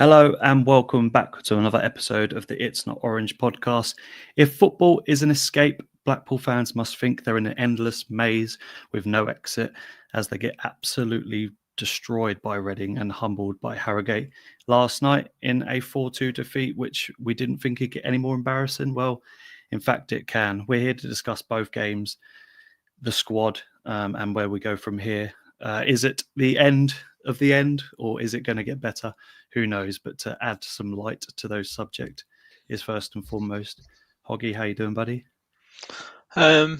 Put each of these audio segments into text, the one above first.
Hello and welcome back to another episode of the It's Not Orange podcast. If football is an escape, Blackpool fans must think they're in an endless maze with no exit as they get absolutely destroyed by Reading and humbled by Harrogate last night in a 4-2 defeat, which we didn't think could get any more embarrassing. Well, in fact, it can. We're here to discuss both games, the squad, and where we go from here. Is it the end of the end, or is it going to get better? Who knows? But to add some light to those subject is first and foremost. Hoggy, how you doing, buddy? I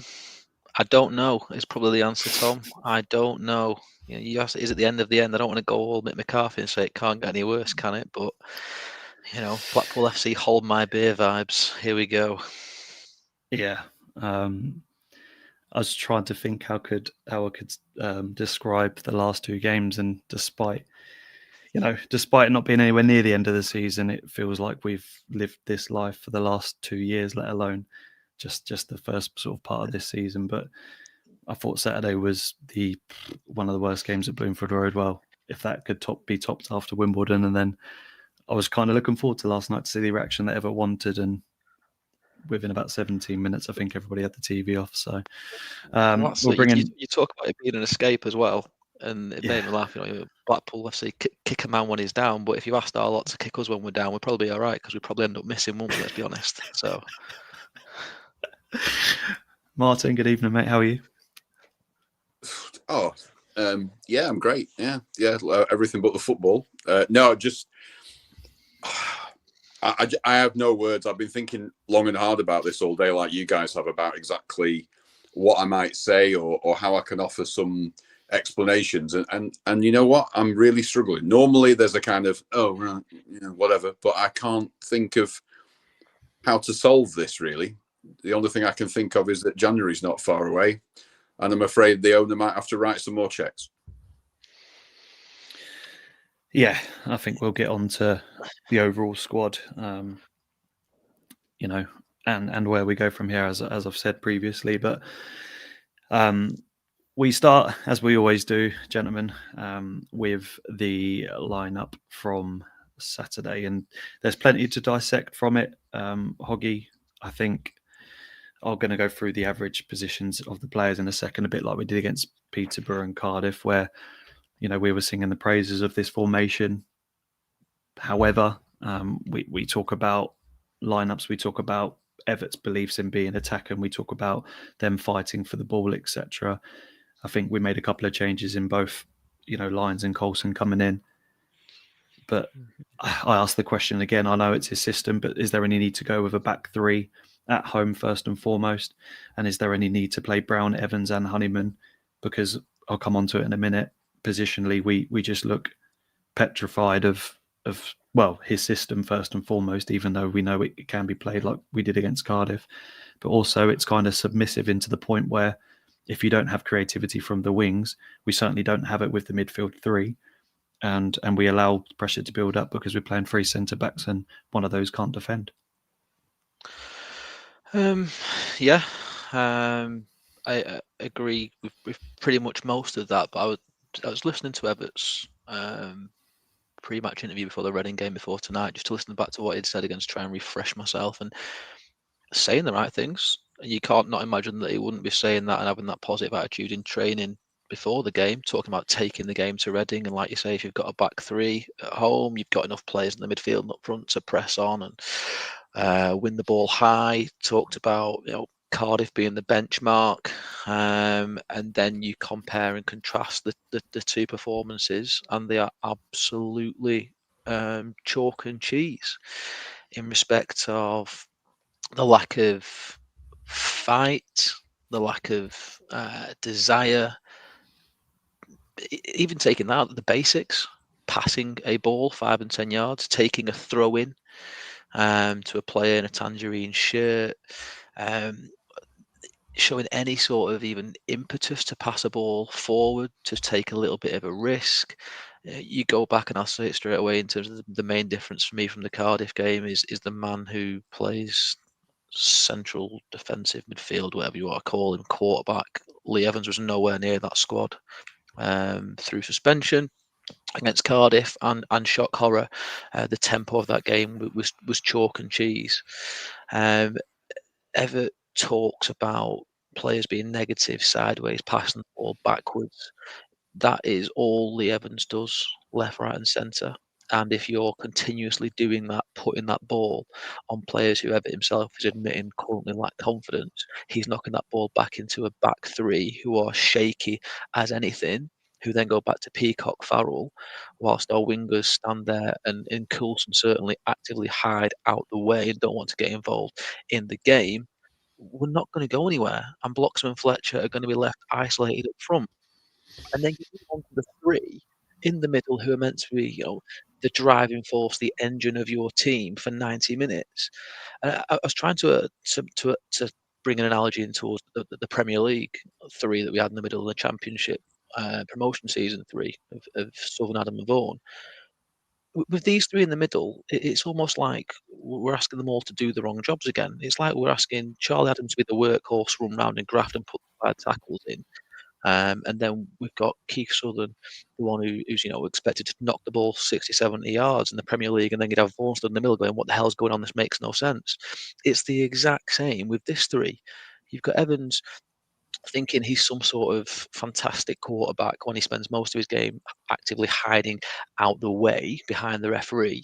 don't know. Is probably the answer, Tom. I don't know. You asked, is it the end of the end? I don't want to go all Mick McCarthy and say it can't get any worse, can it? But Blackpool FC hold my beer vibes. Here we go. Yeah. I was trying to think how I could describe the last two games, and despite it not being anywhere near the end of the season, it feels like we've lived this life for the last 2 years, let alone just the first sort of part of this season. But I thought Saturday was one of the worst games at Bloomfield Road. Well, if that could be topped after Wimbledon, and then I was kind of looking forward to last night to see the reaction that everyone wanted, and within about 17 minutes, I think everybody had the TV off. So we'll bring in. You talk about it being an escape as well, and it made me laugh. Blackpool FC kick a man when he's down, but if you asked our lot to kick us when we're down, we're probably all right because we probably end up missing, won't we? Let's be honest. So, Martin, good evening, mate. How are you? Yeah, I'm great. Yeah, everything but the football. I have no words. I've been thinking long and hard about this all day, like you guys have, about exactly what I might say or how I can offer some explanations. And you know what? I'm really struggling. Normally, there's a kind of whatever, but I can't think of how to solve this. Really, the only thing I can think of is that January's not far away, and I'm afraid the owner might have to write some more checks. Yeah, I think we'll get on to the overall squad, and where we go from here, as I've said previously. But we start, as we always do, gentlemen, with the lineup from Saturday, and there's plenty to dissect from it. Hoggy, I think, are going to go through the average positions of the players in a second, a bit like we did against Peterborough and Cardiff, where we were singing the praises of this formation. However, we talk about lineups, we talk about Evatt's beliefs in being attacker, and we talk about them fighting for the ball, etc. I think we made a couple of changes in both, Lyons and Coulson coming in. But I ask the question again. I know it's his system, but is there any need to go with a back three at home first and foremost? And is there any need to play Brown, Evans, and Honeyman? Because I'll come on to it in a minute. Positionally, we just look petrified of his system first and foremost, even though we know it can be played like we did against Cardiff. But also it's kind of submissive into the point where if you don't have creativity from the wings, we certainly don't have it with the midfield three. And we allow pressure to build up because we're playing three centre-backs and one of those can't defend. I agree with pretty much most of that, but I was listening to Evatt's pre-match interview before the Reading game before tonight, just to listen back to what he'd said again, to try and refresh myself, and saying the right things. And you can't not imagine that he wouldn't be saying that and having that positive attitude in training before the game, talking about taking the game to Reading. And like you say, if you've got a back three at home, you've got enough players in the midfield and up front to press on and win the ball high. Talked about Cardiff being the benchmark, and then you compare and contrast the two performances, and they are absolutely chalk and cheese in respect of the lack of fight, the lack of desire, even taking out the basics, passing a ball 5 and 10 yards, taking a throw in to a player in a tangerine shirt, showing any sort of even impetus to pass a ball forward, to take a little bit of a risk. You go back, and I'll say it straight away, in terms of the main difference for me from the Cardiff game is the man who plays central defensive midfield, whatever you want to call him, quarterback. Lee Evans was nowhere near that squad through suspension. against Cardiff and shock horror, the tempo of that game was chalk and cheese. Evatt talks about players being negative, sideways, passing the ball backwards. That is all Lee Evans does, left, right, and centre. And if you're continuously doing that, putting that ball on players who Evatt himself is admitting currently lack confidence, he's knocking that ball back into a back three who are shaky as anything, who then go back to Peacock Farrell, whilst our wingers stand there and Coulson certainly actively hide out the way and don't want to get involved in the game. We're not going to go anywhere, and Bloxham and Fletcher are going to be left isolated up front. And then you move on to the three in the middle who are meant to be, the driving force, the engine of your team for 90 minutes. I was trying to bring an analogy into the Premier League three that we had in the middle of the Championship promotion season 3 of Southern Adam and Vaughan. With these three in the middle, it's almost like we're asking them all to do the wrong jobs again. It's like we're asking Charlie Adam to be the workhorse, run round and graft and put the bad tackles in. And then we've got Keith Southern, the one who's expected to knock the ball 60, 70 yards in the Premier League, and then you'd have Vaughan stood in the middle going, what the hell's going on? This makes no sense. It's the exact same with this three. You've got Evans thinking he's some sort of fantastic quarterback when he spends most of his game actively hiding out the way behind the referee,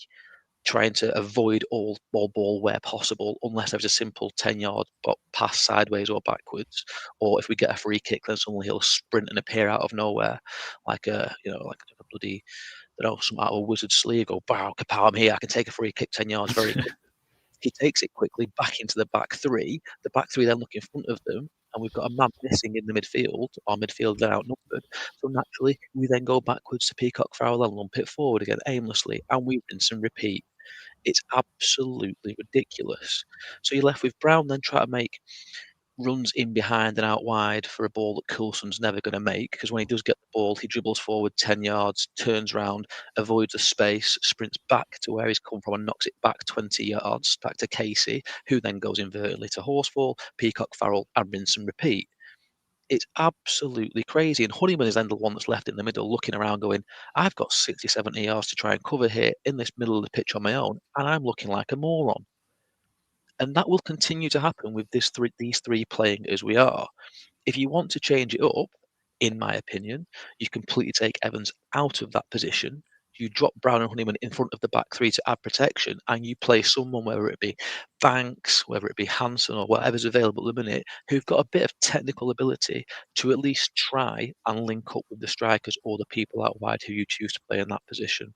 trying to avoid all ball where possible, unless there's a simple 10-yard pass sideways or backwards, or if we get a free kick, then suddenly he'll sprint and appear out of nowhere, like a bloody, some out of a wizard's sleeve. Go, wow, kapow, I'm here! I can take a free kick 10 yards very quickly. He takes it quickly back into the back three. The back three then look in front of them, and we've got a man missing in the midfield. Our midfield then outnumbered. So naturally, we then go backwards to Peacock Farrell and lump it forward again aimlessly, and we rinse and repeat. It's absolutely ridiculous. So you're left with Brown then trying to make runs in behind and out wide for a ball that Coulson's never going to make, because when he does get the ball, he dribbles forward 10 yards, turns round, avoids a space, sprints back to where he's come from and knocks it back 20 yards, back to Casey, who then goes invertedly to Horsfall, Peacock Farrell, and rinse and repeat. It's absolutely crazy. And Honeyman is then the one that's left in the middle looking around going, I've got 60, 70 yards to try and cover here in this middle of the pitch on my own, and I'm looking like a moron. And that will continue to happen with these three playing as we are. If you want to change it up, in my opinion, you completely take Evans out of that position. You drop Brown and Honeyman in front of the back three to add protection, and you play someone, whether it be Banks, whether it be Hanson, or whatever's available at the minute, who've got a bit of technical ability to at least try and link up with the strikers or the people out wide who you choose to play in that position.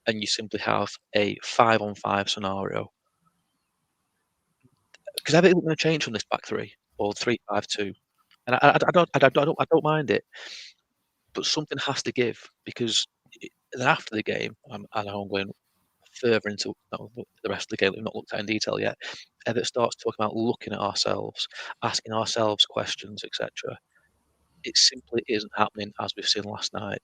And you simply have a 5-on-5 scenario. Because everything's going to change from this back three or 3-5-2, and I don't mind it, but something has to give, because then after the game, I know I'm going further into the rest of the game that we've not looked at in detail yet. Evatt starts talking about looking at ourselves, asking ourselves questions, etc. It simply isn't happening as we've seen last night.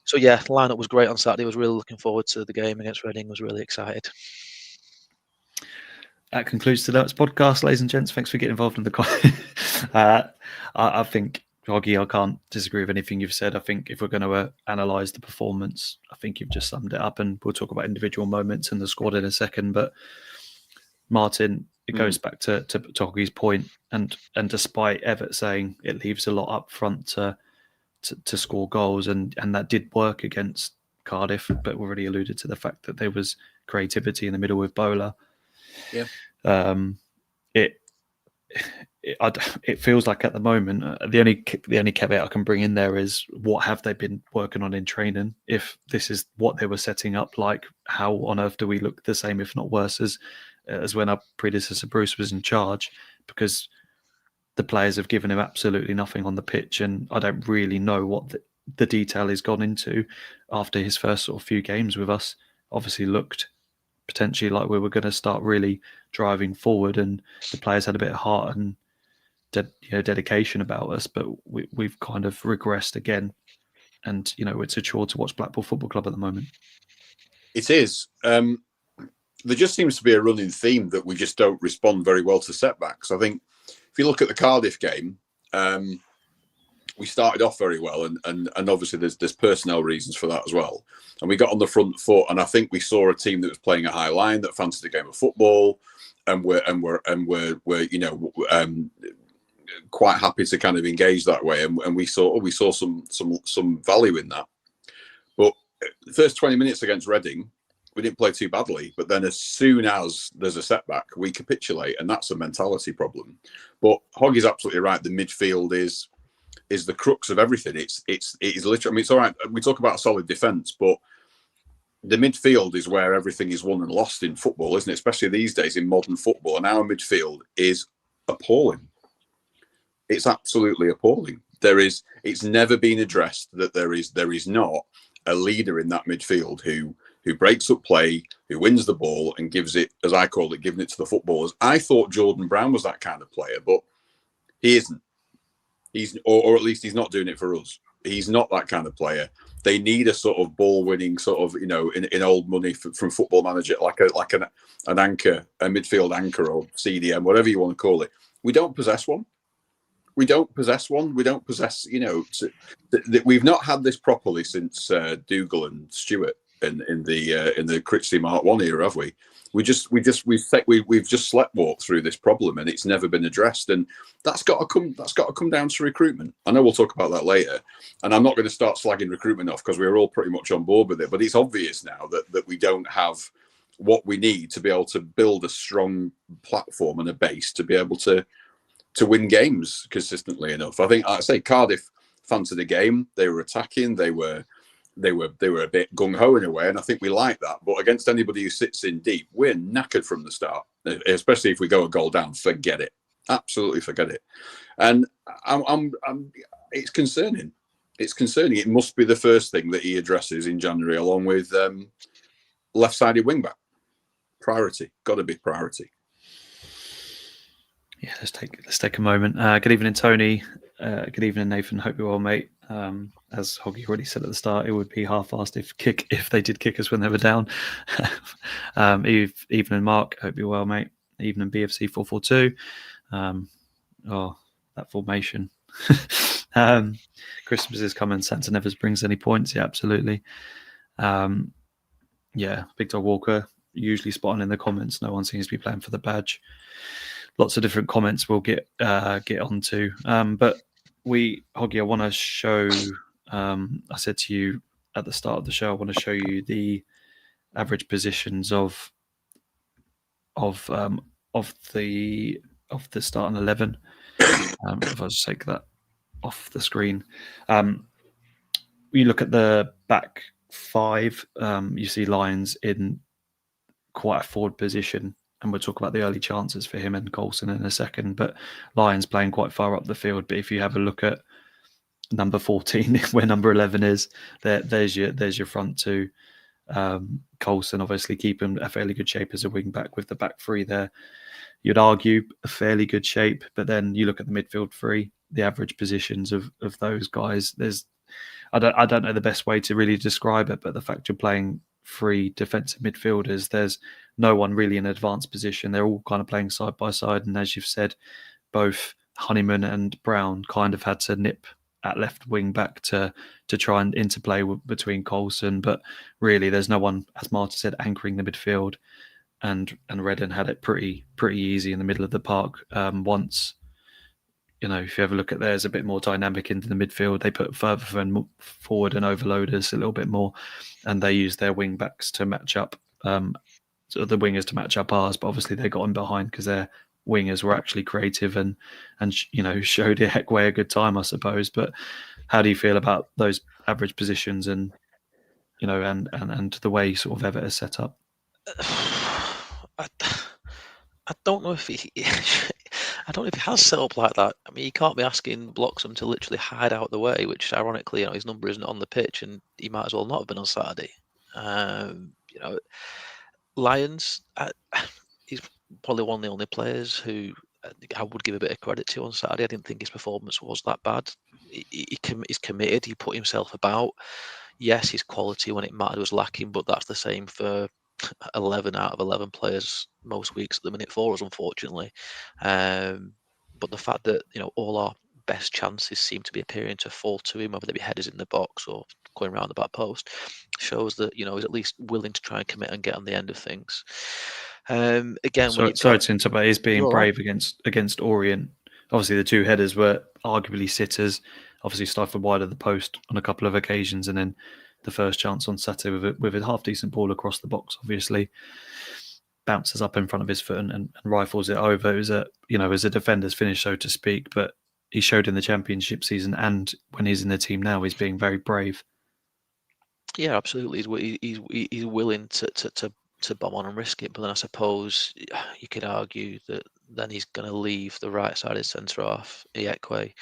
So yeah, the lineup was great on Saturday. I was really looking forward to the game against Reading. Was really excited. That concludes today's podcast, ladies and gents. Thanks for getting involved in the I think, Hoggy, I can't disagree with anything you've said. I think if we're going to analyse the performance, I think you've just summed it up, and we'll talk about individual moments in the squad in a second. But Martin, it goes back to Hoggy's point, and despite Evatt saying it leaves a lot up front to score goals, and that did work against Cardiff, but we already alluded to the fact that there was creativity in the middle with Bowler. Yeah. It feels like at the moment the only caveat I can bring in there is, what have they been working on in training? If this is what they were setting up, like, how on earth do we look the same, if not worse, as when our predecessor Bruce was in charge? Because the players have given him absolutely nothing on the pitch, and I don't really know what the detail has gone into after his first sort of few games with us. Obviously looked potentially like we were going to start really driving forward, and the players had a bit of heart and dedication about us, but we've kind of regressed again, and it's a chore to watch Blackpool Football Club at the moment. It is. There just seems to be a running theme that we just don't respond very well to setbacks. I think if you look at the Cardiff game, we started off very well, and obviously there's personnel reasons for that as well. And we got on the front foot, and I think we saw a team that was playing a high line, that fancied a game of football, and we're quite happy to kind of engage that way. And we saw some value in that. But the first 20 minutes against Reading, we didn't play too badly, but then as soon as there's a setback, we capitulate, and that's a mentality problem. But Hoggy's absolutely right. The midfield is the crux of everything. It is literally. I mean, it's all right. We talk about a solid defence, but the midfield is where everything is won and lost in football, isn't it? Especially these days in modern football. And our midfield is appalling. It's absolutely appalling. It's never been addressed that there is not a leader in that midfield who breaks up play, who wins the ball and gives it, as I call it, giving it to the footballers. I thought Jordan Brown was that kind of player, but he isn't. Or at least he's not doing it for us. He's not that kind of player. They need a sort of ball-winning sort of, in old money from Football Manager, like an anchor, a midfield anchor or CDM, whatever you want to call it. We don't possess one. We don't possess, we've not had this properly since Dougal and Stewart in the Critchley Mark 1 era, have we? We've just sleptwalked through this problem, and it's never been addressed. And that's got to come down to recruitment. I know we'll talk about that later, and I'm not going to start slagging recruitment off because we're all pretty much on board with it. But it's obvious now that we don't have what we need to be able to build a strong platform and a base to be able to win games consistently enough. I think, like I say, Cardiff fancied the game. They were attacking. They were a bit gung-ho in a way, and I think we like that. But against anybody who sits in deep, we're knackered from the start. Especially if we go a goal down, forget it. Absolutely forget it. And it's concerning. It's concerning. It must be the first thing that he addresses in January, along with left-sided wing-back. Priority. Got to be priority. Yeah, let's take a moment. Good evening, Tony. Good evening, Nathan. Hope you're well, mate. As Hoggy already said at the start, it would be half-assed if they did kick us when they were down. Evening, Mark. Hope you're well, mate. Evening, BFC 442. That formation. Christmas is coming. Santa never brings any points. Yeah, absolutely. Big Dog Walker usually spot on in the comments. No one seems to be playing for the badge. Lots of different comments we'll get onto. But Hoggy, I want to show. I said to you at the start of the show, I want to show you the average positions of the starting 11. If I just take that off the screen, you look at the back five. You see Lyons in quite a forward position. And we'll talk about the early chances for him and Coulson in a second. But Lyons playing quite far up the field. But if you have a look at number 14, where number 11 is, there's your front two. Coulson obviously keeping a fairly good shape as a wing back with the back three there. You'd argue a fairly good shape, but then you look at the midfield three, the average positions of those guys. I don't know the best way to really describe it, but the fact you're playing three defensive midfielders, there's no one really in advanced position. They're all kind of playing side by side, and as you've said, both Honeyman and Brown kind of had to nip at left wing back to try and interplay between Coulson, but really there's no one, as Marta said, anchoring the midfield, and Redden had it pretty easy in the middle of the park. Once, if you ever look at theirs, a bit more dynamic into the midfield, they put further forward and overload us a little bit more, and they used their wing backs to match up, so the wingers to match up ours. But obviously they got in behind because their wingers were actually creative and showed Heckway a good time, I suppose. But how do you feel about those average positions and and the way sort of Evatt is set up? I don't know if he has set up like that. I mean, he can't be asking Bloxham to literally hide out the way, which ironically, his number isn't on the pitch, and he might as well not have been on Saturday. Lyons, he's probably one of the only players who I would give a bit of credit to on Saturday. I didn't think his performance was that bad. He's committed. He put himself about. Yes, his quality when it mattered was lacking, but that's the same for 11 out of 11 players most weeks at the minute for us, unfortunately. But the fact that all our best chances seem to be appearing to fall to him, whether they be headers in the box or going around the back post, shows that he's at least willing to try and commit and get on the end of things. Again, So, sorry to interrupt, he's being brave against Orient. Obviously, the 2 headers were arguably sitters. Obviously, stifled wide of the post on a couple of occasions, and then the first chance on Saturday with a half decent ball across the box. Obviously, bounces up in front of his foot and rifles it over. It was as a defender's finish, so to speak. But he showed in the Championship season, and when he's in the team now, he's being very brave. Yeah, absolutely. He's willing to bomb on and risk it. But then I suppose you could argue that then he's going to leave the right side of his centre half, Iekwe,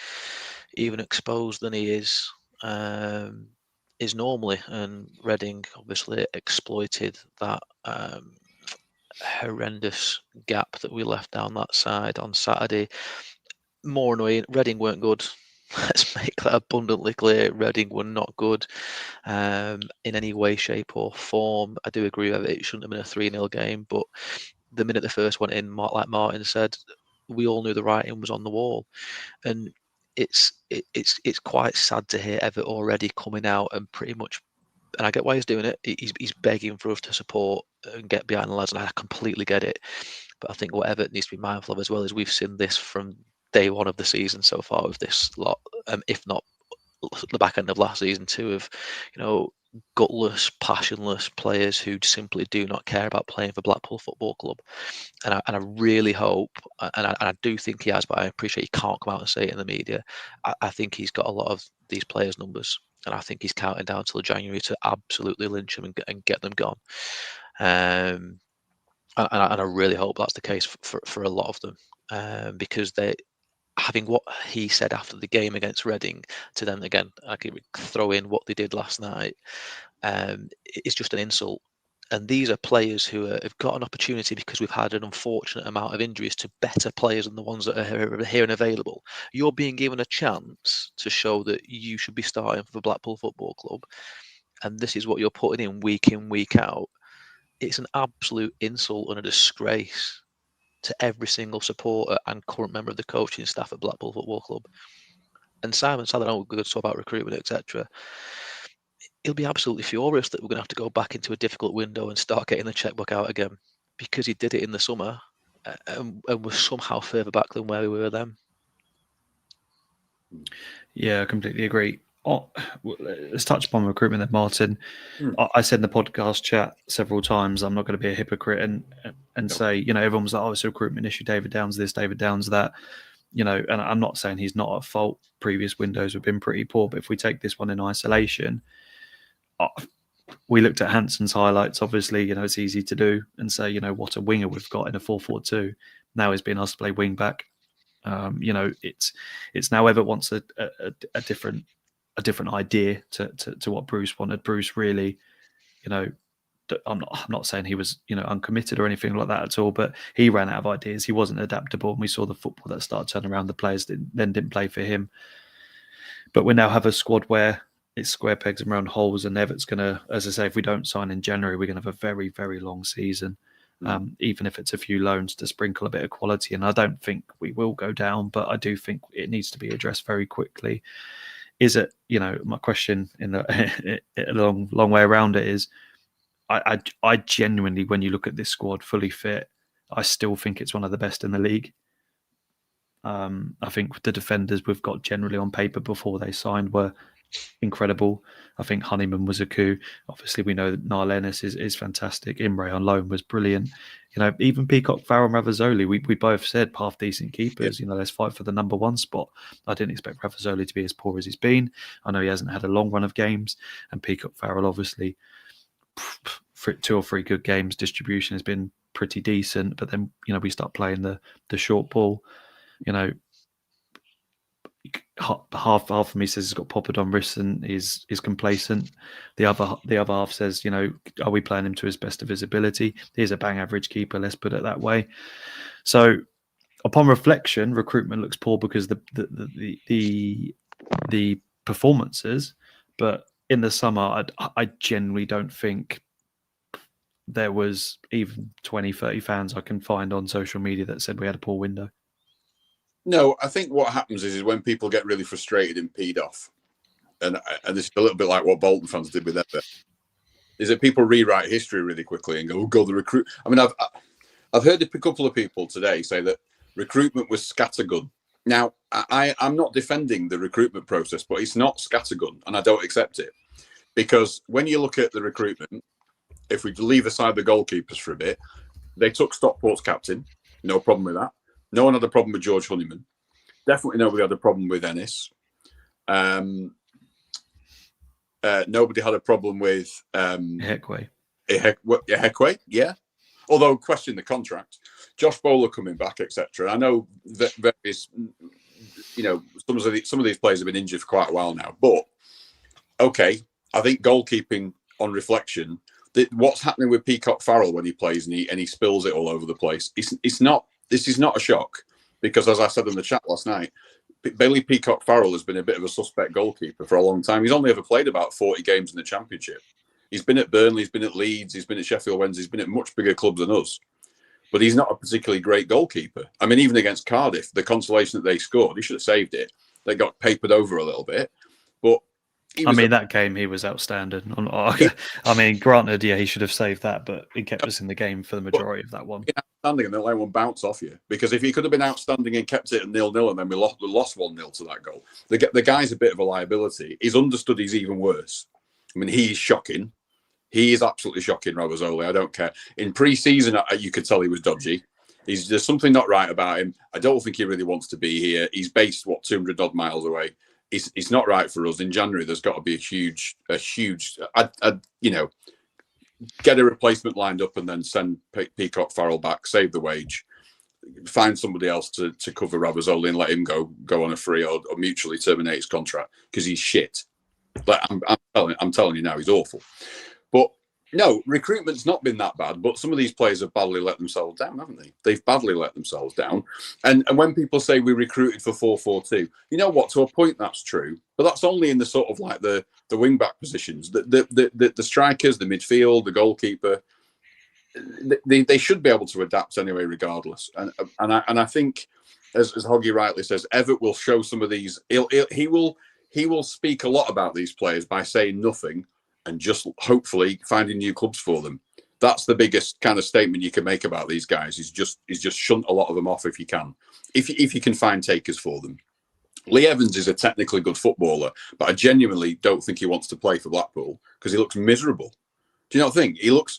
even exposed than he is normally. And Reading obviously exploited that horrendous gap that we left down that side on Saturday. More annoying, Reading weren't good. Let's make that abundantly clear. Reading were not good in any way, shape or form. I do agree with it shouldn't have been a 3-0 game, but the minute the first went in, like Martin said, we all knew the writing was on the wall. And it's quite sad to hear Evatt already coming out and pretty much, and I get why he's doing it, he's begging for us to support and get behind the lads, and I completely get it. But I think what Evatt needs to be mindful of as well is we've seen this from day one of the season so far with this lot, if not the back end of last season too, of gutless, passionless players who simply do not care about playing for Blackpool Football Club. And I really hope, and I do think he has, but I appreciate he can't come out and say it in the media. I think he's got a lot of these players' numbers, and I think he's counting down till January to absolutely lynch them and get them gone. And I really hope that's the case for a lot of them, because they, having what he said after the game against Reading, to then again, I could throw in what they did last night, it's just an insult. And these are players who have got an opportunity, because we've had an unfortunate amount of injuries to better players than the ones that are here and available. You're being given a chance to show that you should be starting for Blackpool Football Club, and this is what you're putting in, week out. It's an absolute insult and a disgrace to every single supporter and current member of the coaching staff at Blackpool Football Club. And Simon said, I know we're going to talk about recruitment, etc. He'll be absolutely furious that we're going to have to go back into a difficult window and start getting the checkbook out again, because he did it in the summer and was somehow further back than where we were then. Yeah, I completely agree. Let's touch upon recruitment then, Martin. I said in the podcast chat several times, I'm not going to be a hypocrite and say, everyone was like, oh, it's a recruitment issue, David Downs this, David Downs that, and I'm not saying he's not at fault. Previous windows have been pretty poor, but if we take this one in isolation, we looked at Hanson's highlights. Obviously, it's easy to do and say, what a winger we've got in a 4-4-2. Now he's been asked to play wing back. It's now Evatt wants a different idea to what Bruce wanted. Bruce really, I'm not saying he was uncommitted or anything like that at all, but he ran out of ideas. He wasn't adaptable, and we saw the football that started turning around. The players didn't play for him. But we now have a squad where it's square pegs and round holes, and Evatt's going to, as I say, if we don't sign in January, we're going to have a very, very long season. Even if it's a few loans to sprinkle a bit of quality. And I don't think we will go down, but I do think it needs to be addressed very quickly. Is it, my question in a long way around it is, I genuinely, when you look at this squad fully fit, I still think it's one of the best in the league. I think the defenders we've got generally on paper before they signed were incredible. I think Honeyman was a coup. Obviously, we know that Niall Ennis is fantastic. Imre on loan was brilliant. Even Peacock, Farrell, and Ravazzoli, we both said half decent keepers. Yep. Let's fight for the number one spot. I didn't expect Ravazzoli to be as poor as he's been. I know he hasn't had a long run of games, and Peacock, Farrell, obviously, for 2 or 3 good games, distribution has been pretty decent. But then we start playing the short ball. Half of me says he's got poppered on wrists and is complacent. The other half says, are we playing him to his best of his ability? He's a bang average keeper, let's put it that way. So, upon reflection, recruitment looks poor because the performances. But in the summer, I genuinely don't think there was even 20, 30 fans I can find on social media that said we had a poor window. No, I think what happens is when people get really frustrated and peed off, and this is a little bit like what Bolton fans did with Evatt, is that people rewrite history really quickly and go, "Oh God, the recruit." I mean, I've heard a couple of people today say that recruitment was scattergun. Now, I'm not defending the recruitment process, but it's not scattergun, and I don't accept it, because when you look at the recruitment, if we leave aside the goalkeepers for a bit, they took Stockport's captain, no problem with that. No one had a problem with George Honeyman. Definitely nobody had a problem with Ennis. Nobody had a problem with Heckway. Heckway, yeah. Although question the contract, Josh Bowler coming back, etc. I know that various, some of these players have been injured for quite a while now. But okay, I think goalkeeping on reflection, what's happening with Peacock Farrell when he plays and he spills it all over the place. It's not. This is not a shock, because as I said in the chat last night, Bailey Peacock Farrell has been a bit of a suspect goalkeeper for a long time. He's only ever played about 40 games in the Championship. He's been at Burnley, he's been at Leeds, he's been at Sheffield Wednesday, he's been at much bigger clubs than us. But he's not a particularly great goalkeeper. I mean, even against Cardiff, the consolation that they scored, he should have saved it. They got papered over a little bit. But that game, he was outstanding. I mean, granted, yeah, he should have saved that, but he kept us in the game for the majority of that one. Outstanding, and then let one bounce off you. Because if he could have been outstanding and kept it at 0-0, and then we lost 1-0 to that goal, the guy's a bit of a liability. His understudy's even worse. I mean, he's shocking. He is absolutely shocking, Rabazzoli. I don't care. In pre-season, you could tell he was dodgy. There's something not right about him. I don't think he really wants to be here. He's based 200 odd miles away. It's not right for us. In January, there's got to be a huge. Get a replacement lined up and then send Peacock Farrell back, save the wage, find somebody else to cover Rabazzoli and let him go on a free or mutually terminate his contract, because he's shit. Like I'm telling you now, he's awful. But no, recruitment's not been that bad, but some of these players have badly let themselves down, haven't they? They've badly let themselves down. And when people say we recruited for 4-4-2, you know what? To a point, that's true, but that's only in the sort of like the wing back positions. The strikers, the midfield, the goalkeeper, they should be able to adapt anyway, regardless. And I think, as Hoggy rightly says, Evatt will show some of these. He will speak a lot about these players by saying nothing and just hopefully finding new clubs for them. That's the biggest kind of statement you can make about these guys. Is just shunt a lot of them off if you can, if you can find takers for them. Lee Evans is a technically good footballer, but I genuinely don't think he wants to play for Blackpool because he looks miserable. Do you not think he looks?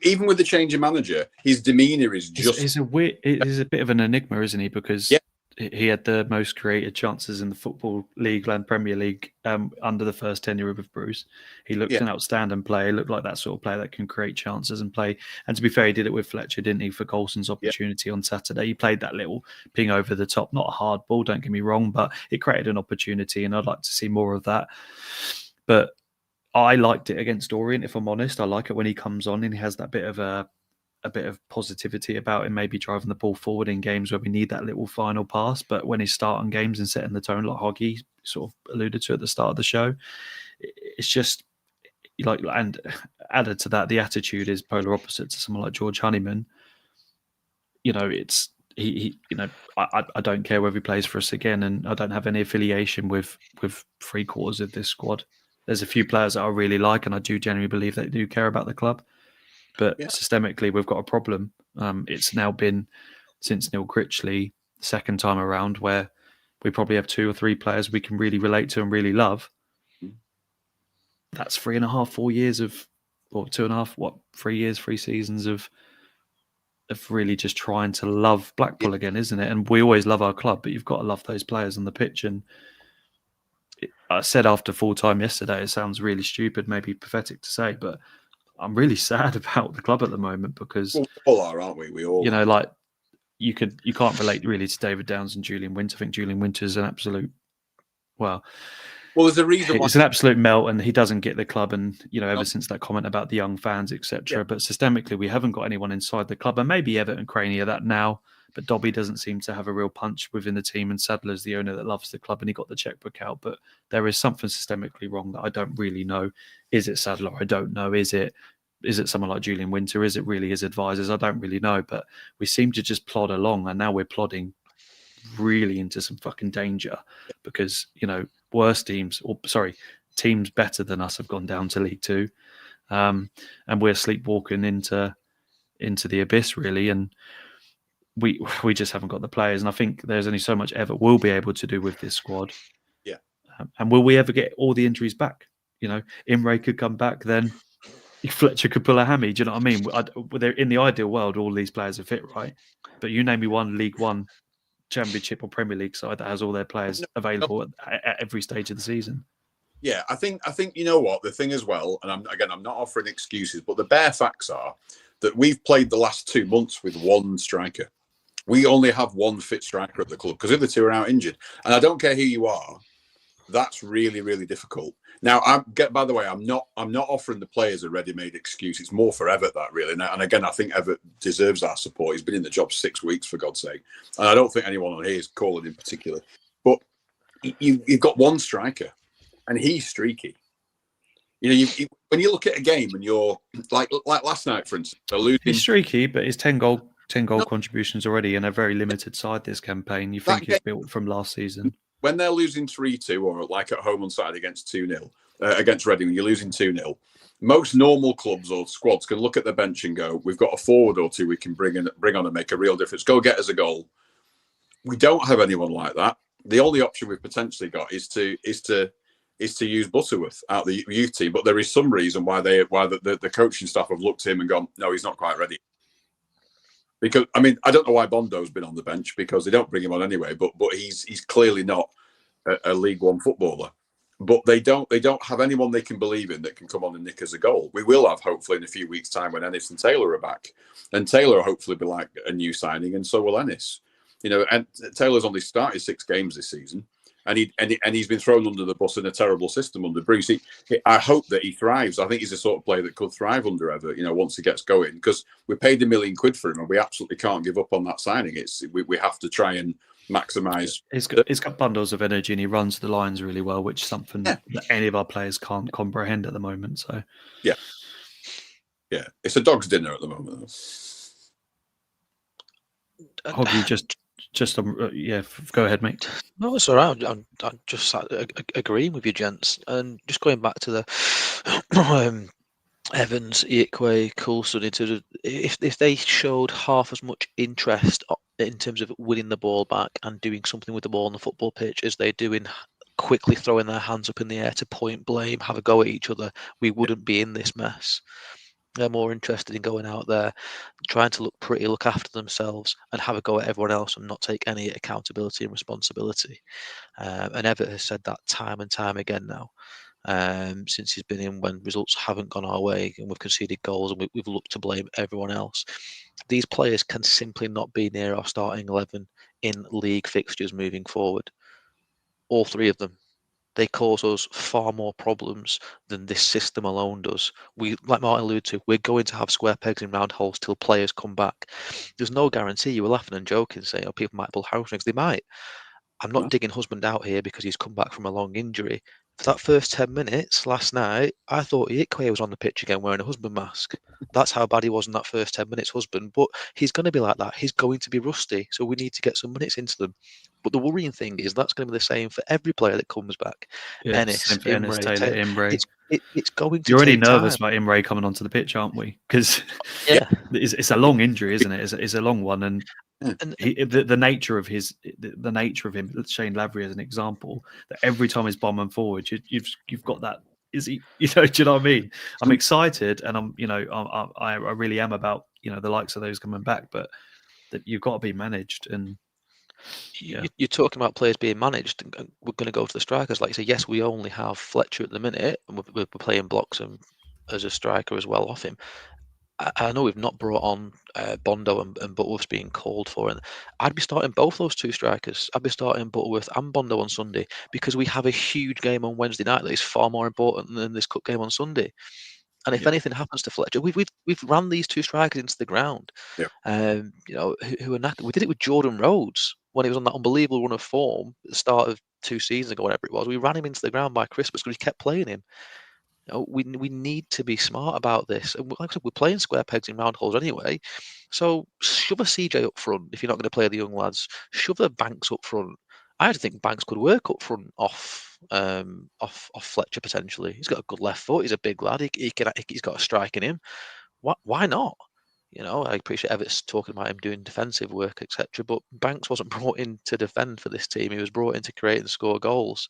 Even with the change of manager, his demeanour is just. He's a bit of an enigma, isn't he? Because he had the most created chances in the Football League and Premier League under the first tenure of Bruce. He looked an outstanding player. He looked like that sort of player that can create chances and play. And to be fair, he did it with Fletcher, didn't he, for Coulson's opportunity on Saturday. He played that little ping over the top, not a hard ball, don't get me wrong, but it created an opportunity, and I'd like to see more of that. But I liked it against Orient, if I'm honest. I like it when he comes on and he has that bit of positivity about him, maybe driving the ball forward in games where we need that little final pass. But when he's starting games and setting the tone, like Hoggy sort of alluded to at the start of the show, it's just like, and added to that, the attitude is polar opposite to someone like George Honeyman. It's I don't care whether he plays for us again, and I don't have any affiliation with 3/4 of this squad. There's a few players that I really like, and I do genuinely believe they do care about the club. But systemically, we've got a problem. It's now been since Neil Critchley, second time around, where we probably have 2 or 3 players we can really relate to and really love. That's 3.5, 4 years of, or 2.5, 3 years, 3 seasons of really just trying to love Blackpool again, isn't it? And we always love our club, but you've got to love those players on the pitch. And I said after full time yesterday, it sounds really stupid, maybe pathetic to say, but I'm really sad about the club at the moment because we all are, aren't we? We all, like you can't relate really to David Downs and Julian Winter. I think Julian Winter's an absolute, there's a reason why it's an absolute melt, and he doesn't get the club. And ever since that comment about the young fans, etc. But systemically, we haven't got anyone inside the club, and maybe Evatt and Craney are that now. But Dobby doesn't seem to have a real punch within the team, and Sadler's the owner that loves the club, and he got the checkbook out. But there is something systemically wrong that I don't really know. Is it Sadler? I don't know. Is it someone like Julian Winter? Is it really his advisors? I don't really know. But we seem to just plod along, and now we're plodding really into some fucking danger because, worse teams, teams better than us have gone down to League Two. And we're sleepwalking into the abyss, really. And we just haven't got the players. And I think there's only so much Evatt will be able to do with this squad. Yeah. And will we ever get all the injuries back? Imre could come back, then Fletcher could pull a hammy. Do you know what I mean? In the ideal world, all these players are fit, right? But you name me one League One, Championship or Premier League side that has all their players available at every stage of the season. Yeah, I think you know what the thing as well, and I'm not offering excuses, but the bare facts are that we've played the last 2 months with one striker. We only have one fit striker at the club because the other two are out injured. And I don't care who you are, that's really, really difficult. Now, by the way, I'm not offering the players a ready-made excuse. It's more for Evatt that really, and again, I think Evatt deserves our support. He's been in the job 6 weeks, for God's sake, and I don't think anyone on here is calling in particular. But you've got one striker, and he's streaky. When you look at a game and you're like last night, for instance, they're losing. He's streaky, but his 10 goal contributions already in a very limited side this campaign. You think he's built from last season. When they're losing 3-2 or like at home on Saturday against 2-0, against Reading, you're losing 2-0. Most normal clubs or squads can look at the bench and go, we've got a forward or two we can bring on and make a real difference. Go get us a goal. We don't have anyone like that. The only option we've potentially got is to use Butterworth out of the youth team. But there is some reason why the coaching staff have looked at him and gone, no, he's not quite ready. Because I don't know why Bondo's been on the bench because they don't bring him on anyway. But he's clearly not a League One footballer. But they don't have anyone they can believe in that can come on and nick us a goal. We will have hopefully in a few weeks' time when Ennis and Taylor are back, and Taylor will hopefully be like a new signing, and so will Ennis. And Taylor's only started 6 games this season, and he's been thrown under the bus in a terrible system under Bruce. I hope that he thrives. I think he's the sort of player that could thrive under Evatt, once he gets going, because we paid £1 million for him, and we absolutely can't give up on that signing. We have to try and maximise. He's got bundles of energy, and he runs the lines really well, which is something that any of our players can't comprehend at the moment. So yeah, it's a dog's dinner at the moment. Hoggy, just go ahead, mate. No, it's all right. I'm just agreeing with you, gents, and just going back to the Evans, Iakwe, Coulson. If they showed half as much interest in terms of winning the ball back and doing something with the ball on the football pitch as they do in quickly throwing their hands up in the air to point blame, have a go at each other, we wouldn't be in this mess. They're more interested in going out there, trying to look pretty, look after themselves, and have a go at everyone else and not take any accountability and responsibility. And Evatt has said that time and time again now, since he's been in, when results haven't gone our way and we've conceded goals and we've looked to blame everyone else. These players can simply not be near our starting 11 in league fixtures moving forward. All 3 of them. They cause us far more problems than this system alone does. Like Martin alluded to, we're going to have square pegs in round holes till players come back. There's no guarantee. You were laughing and joking, saying, people might pull hamstrings. They might. I'm not digging husband out here because he's come back from a long injury. For that first 10 minutes last night, I thought Iakwe was on the pitch again wearing a husband mask. That's how bad he was in that first 10 minutes, husband. But he's going to be like that. He's going to be rusty. So we need to get some minutes into them. But the worrying thing is that's going to be the same for every player that comes back. Ennis, Taylor, Imre. It's going to. You're already take nervous time. about Imre coming onto the pitch, aren't we? Because it's a long injury, isn't it? It's a long one, and the nature of him. Shane Lavery as an example, that every time he's bombing forward, you've got that. Is he? Do you know what I mean? I'm excited, and I really am about the likes of those coming back, but that you've got to be managed. And you're talking about players being managed. And we're going to go to the strikers. Like you say, yes, we only have Fletcher at the minute, and we're playing blocks and as a striker as well off him. I know we've not brought on Bondo and Butterworth's being called for, and I'd be starting both those 2 strikers. I'd be starting Butterworth and Bondo on Sunday because we have a huge game on Wednesday night that is far more important than this cup game on Sunday. And if anything happens to Fletcher, we've ran these 2 strikers into the ground. Yeah. Who are knackered. We did it with Jordan Rhodes when he was on that unbelievable run of form at the start of 2 seasons ago, whatever it was. We ran him into the ground by Christmas because we kept playing him. We need to be smart about this. And like I said, we're playing square pegs in round holes anyway. So shove a CJ up front if you're not going to play the young lads. Shove the Banks up front. I had to think Banks could work up front off Fletcher potentially. He's got a good left foot. He's a big lad. He's got a strike in him. Why not? I appreciate Evatt's talking about him doing defensive work, etc. But Banks wasn't brought in to defend for this team. He was brought in to create and score goals.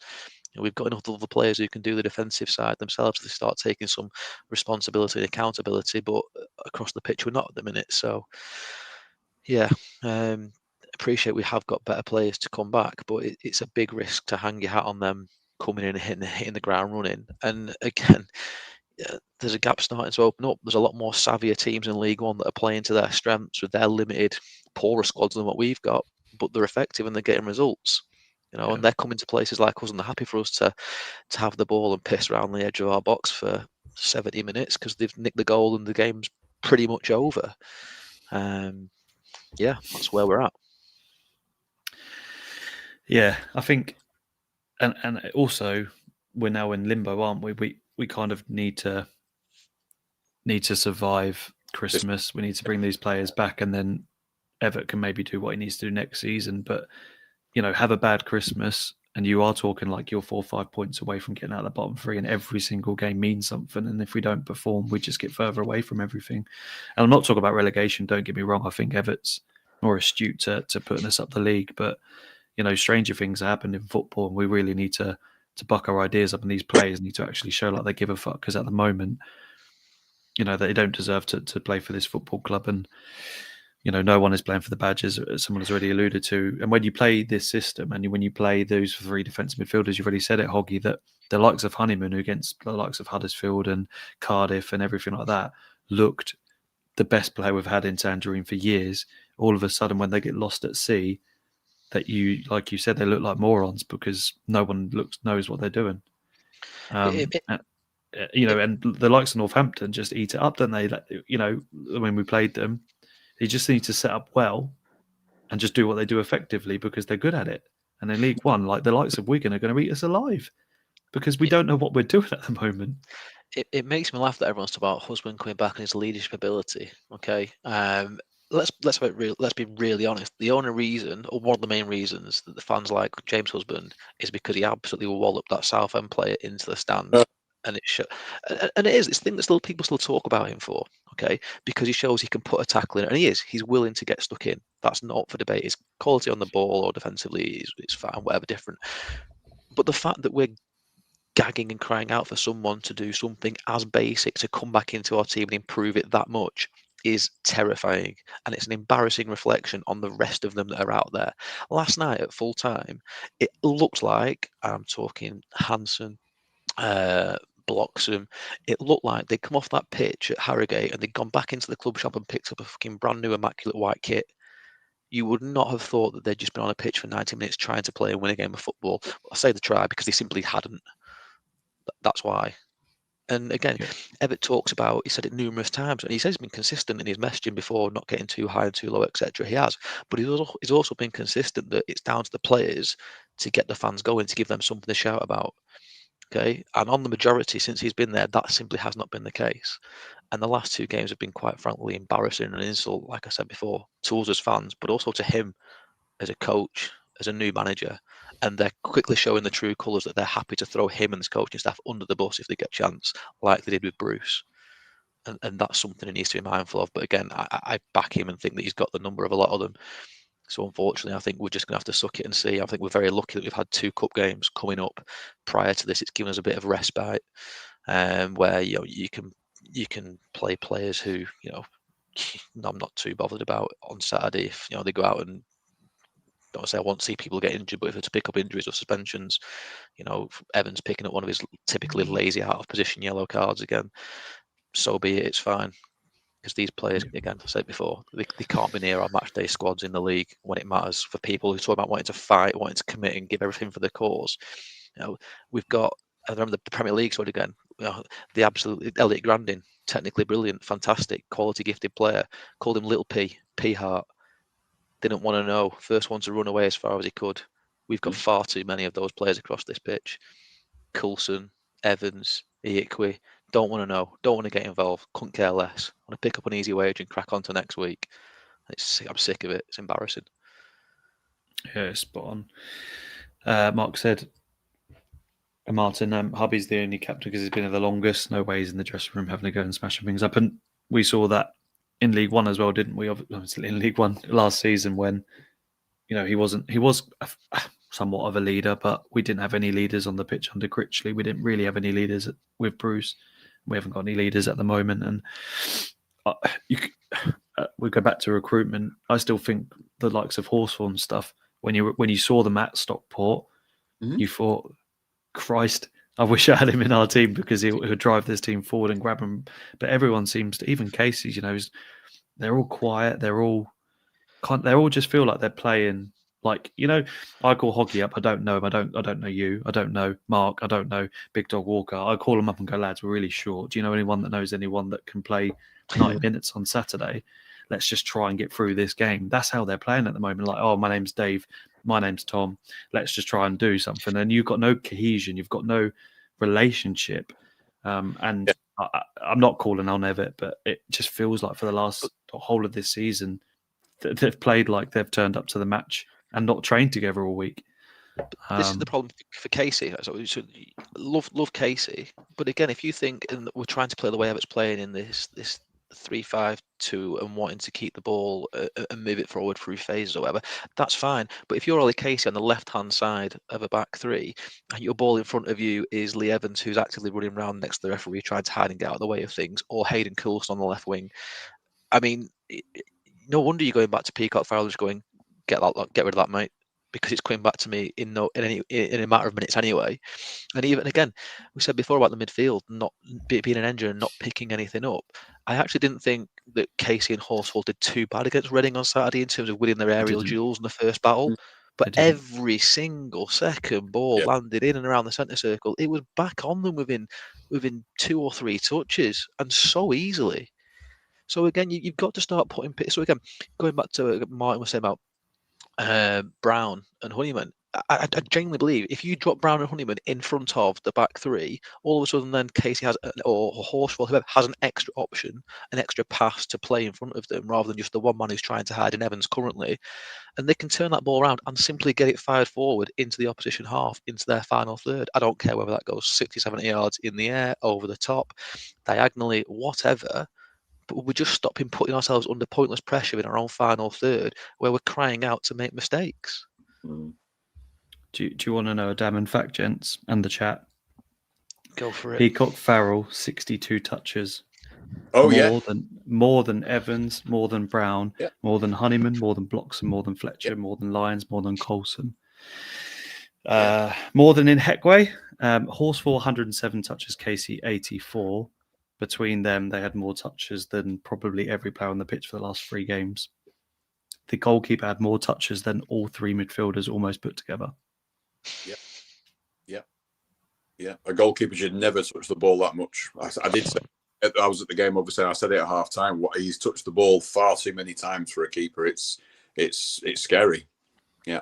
We've got enough other players who can do the defensive side themselves. They start taking some responsibility and accountability, but across the pitch we're not at the minute. So, yeah, appreciate we have got better players to come back, but it's a big risk to hang your hat on them coming in and hitting the ground running. And again, there's a gap starting to open up. There's a lot more savvier teams in League One that are playing to their strengths with their limited, poorer squads than what we've got, but they're effective and they're getting results. And they're coming to places like us and they're happy for us to have the ball and piss around the edge of our box for 70 minutes because they've nicked the goal and the game's pretty much over. Yeah, that's where we're at. Yeah, I think, and also we're now in limbo, aren't we? We kind of need to survive Christmas. We need to bring these players back, and then Evatt can maybe do what he needs to do next season. But have a bad Christmas, and you are talking like you're 4 or 5 points away from getting out of the bottom three, and every single game means something. And if we don't perform, we just get further away from everything. And I'm not talking about relegation. Don't get me wrong. I think Evatt's more astute to putting us up the league, but stranger things happen in football, and we really need to buck our ideas up, and these players need to actually show like they give a fuck, because at the moment, they don't deserve to play for this football club, and no one is playing for the badges, as someone has already alluded to. And when you play this system, and when you play those 3 defensive midfielders, you've already said it, Hoggy, that the likes of Honeyman against the likes of Huddersfield and Cardiff and everything like that looked the best player we've had in Tangerine for years. All of a sudden, when they get lost at sea, that like you said, they look like morons because no one knows what they're doing. And the likes of Northampton just eat it up, don't they? When we played them, they just need to set up well and just do what they do effectively because they're good at it. And in League One, like the likes of Wigan are going to eat us alive because we don't know what we're doing at the moment. It makes me laugh that everyone's talking about Husband coming back and his leadership ability. Okay, let's be really honest. The only reason, or one of the main reasons, that the fans like James Husband is because he absolutely walloped that Southend player into the stand. And it is. It's the thing that people still talk about him for, okay? Because he shows he can put a tackle in, and he is. He's willing to get stuck in. That's not up for debate. His quality on the ball or defensively is fine, whatever different. But the fact that we're gagging and crying out for someone to do something as basic to come back into our team and improve it that much is terrifying, and it's an embarrassing reflection on the rest of them that are out there. Last night at full time, it looked like, I'm talking Hansen, Bloxham, it looked like they'd come off that pitch at Harrogate and they'd gone back into the club shop and picked up a fucking brand new immaculate white kit. You would not have thought that they'd just been on a pitch for 90 minutes trying to play and win a game of football. I say they tried because they simply hadn't. That's why. And again, Evatt talks about, he said it numerous times, and he says he's been consistent in his messaging before, not getting too high and too low, etc. He has, but he's also been consistent that it's down to the players to get the fans going, to give them something to shout about. Okay, and on the majority since he's been there, that simply has not been the case. And the last 2 games have been quite frankly embarrassing and an insult, like I said before, to us as fans, but also to him as a coach, as a new manager. And they're quickly showing the true colours that they're happy to throw him and his coaching staff under the bus if they get a chance, like they did with Bruce. And that's something he needs to be mindful of. But again, I back him and think that he's got the number of a lot of them. So unfortunately, I think we're just going to have to suck it and see. I think we're very lucky that we've had 2 cup games coming up. Prior to this, it's given us a bit of respite, where you can play players who I'm not too bothered about on Saturday if they go out and. Don't say I want to see people get injured, but if it's to pick up injuries or suspensions, Evans picking up one of his typically lazy out of position yellow cards again, so be it. It's fine. Because these players, again, I said before, they can't be near our match day squads in the league when it matters. For people who talk about wanting to fight, wanting to commit and give everything for the cause, we've got. I remember the Premier League squad again. The absolute Elliot Grandin, technically brilliant, fantastic, quality, gifted player. Called him Little P Heart. Didn't want to know. First one to run away as far as he could. We've got far too many of those players across this pitch. Coulson, Evans, Iikwe, don't want to know, don't want to get involved, couldn't care less. I want to pick up an easy wage and crack on to next week. I'm sick of it. It's embarrassing. Yeah, spot on. Mark said, Martin, Hubby's the only captain because he's been there the longest. No way he's in the dressing room having to go and smashing things up. And we saw that in League One as well, didn't we? Obviously in League One last season when, he was somewhat of a leader, but we didn't have any leaders on the pitch under Critchley. We didn't really have any leaders with Bruce. We haven't got any leaders at the moment. And we go back to recruitment. I still think the likes of Horsfall stuff, when you saw them at Stockport, you thought, Christ, I wish I had him in our team because he would drive this team forward and grab them. But everyone seems to, even Casey's, they're all quiet. They all just feel like they're playing. Like, I call Hoggy up. I don't know him. I don't know you. I don't know Mark. I don't know Big Dog Walker. I call him up and go, lads, we're really short. Do you know anyone that knows anyone that can play 90 minutes on Saturday? Let's just try and get through this game. That's how they're playing at the moment. Like, oh, my name's Dave. My name's Tom. Let's just try and do something. And you've got no cohesion. You've got no relationship. I'm not calling on Evatt, but it just feels like for the whole of this season, they've played like they've turned up to the match and not trained together all week. This is the problem for Casey. So love Casey, but again, if you think we're trying to play the way Evatt's playing in this 3-5-2 and wanting to keep the ball and move it forward through phases or whatever, that's fine. But if you're Ollie Casey on the left-hand side of a back three and your ball in front of you is Lee Evans, who's actively running around next to the referee trying to hide and get out of the way of things, or Hayden Coulson on the left wing, I mean, no wonder you're going back to Peacock Farrell just going, get rid of that, mate, because it's coming back to me in a matter of minutes anyway. And even again, we said before about the midfield not being an engine and not picking anything up. I actually didn't think that Casey and Horsfall did too bad against Reading on Saturday in terms of winning their aerial duels in the first battle. But every single second ball landed in and around the centre circle, it was back on them within 2 or 3 touches, and so easily. So again, you've got to start putting. So again, going back to what Martin was saying about Brown and Honeyman, I genuinely believe if you drop Brown and Honeyman in front of the back three, all of a sudden then Casey has, or Horsfall, whoever, has an extra option, an extra pass to play in front of them rather than just the one man who's trying to hide in Evans currently. And they can turn that ball around and simply get it fired forward into the opposition half, into their final third. I don't care whether that goes 60, 70 yards in the air, over the top, diagonally, whatever. But we're just stopping putting ourselves under pointless pressure in our own final third where we're crying out to make mistakes. Do you want to know a damning fact, gents, and the chat? Go for it. Peacock Farrell, 62 touches. More than Evans, more than Brown, more than Honeyman, more than Bloxham, more than Fletcher, more than Lyons, more than Coulson. More than in Heckway. Horsfall, 107 touches, Casey, 84. Between them, they had more touches than probably every player on the pitch for the last 3 games. The goalkeeper had more touches than all 3 midfielders almost put together. Yeah. A goalkeeper should never touch the ball that much. I did say, I was at the game, obviously, I said it at half time. He's touched the ball far too many times for a keeper. It's scary. Yeah.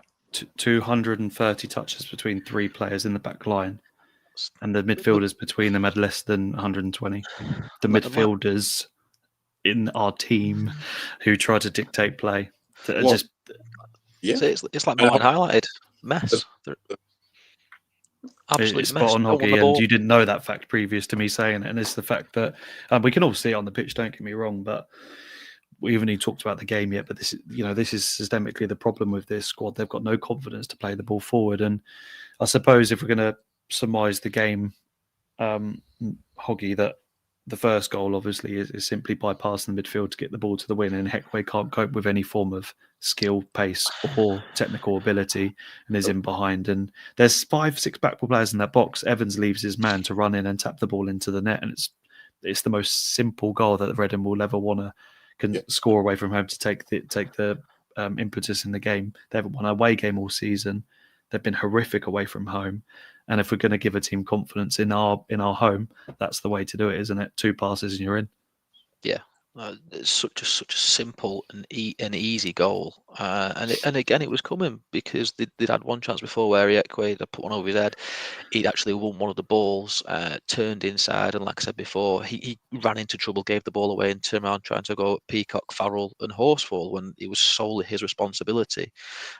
230 touches between 3 players in the back line. And the midfielders between them had less than 120. The midfielders in our team who try to dictate play. So it's like Martin highlighted. Mess. Absolute it's mess. Spot on, Hoggy, and you didn't know that fact previous to me saying it. And it's the fact that we can all see it on the pitch, don't get me wrong, but we haven't even talked about the game yet. But this is systemically the problem with this squad. They've got no confidence to play the ball forward. And I suppose if we're going to surmise the game, Hoggy, that the first goal obviously is simply bypassing the midfield to get the ball to the win, and Heckway can't cope with any form of skill, pace or technical ability and is in behind. And there's 5-6 Blackpool players in that box. Evans leaves his man to run in and tap the ball into the net, and it's the most simple goal that Reading will ever want to score away from home to take the impetus in the game. They haven't won an away game all season. They've been horrific away from home. And if we're going to give a team confidence in our home, that's the way to do it, isn't it? 2 passes and you're in. Yeah, It's such a simple and easy goal, and again it was coming because they'd had one chance before where Iekwe had put one over his head. He'd actually won one of the balls, turned inside, and like I said before, he ran into trouble, gave the ball away, and turned around trying to go at Peacock, Farrell, and Horsfall when it was solely his responsibility.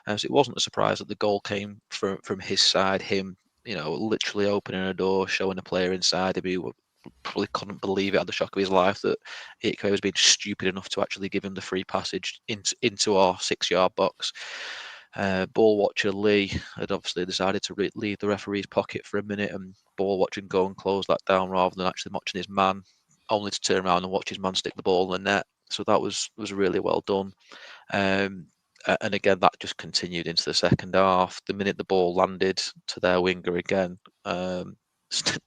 So it wasn't a surprise that the goal came from his side. Him, literally opening a door, showing a player inside him who probably couldn't believe it, had the shock of his life that Iekwe was being stupid enough to actually give him the free passage into our 6-yard box. Ball watcher Lee had obviously decided to leave the referee's pocket for a minute and ball watching go and close that down rather than actually watching his man, only to turn around and watch his man stick the ball in the net. So that was really well done. And again, that just continued into the second half. The minute the ball landed to their winger again,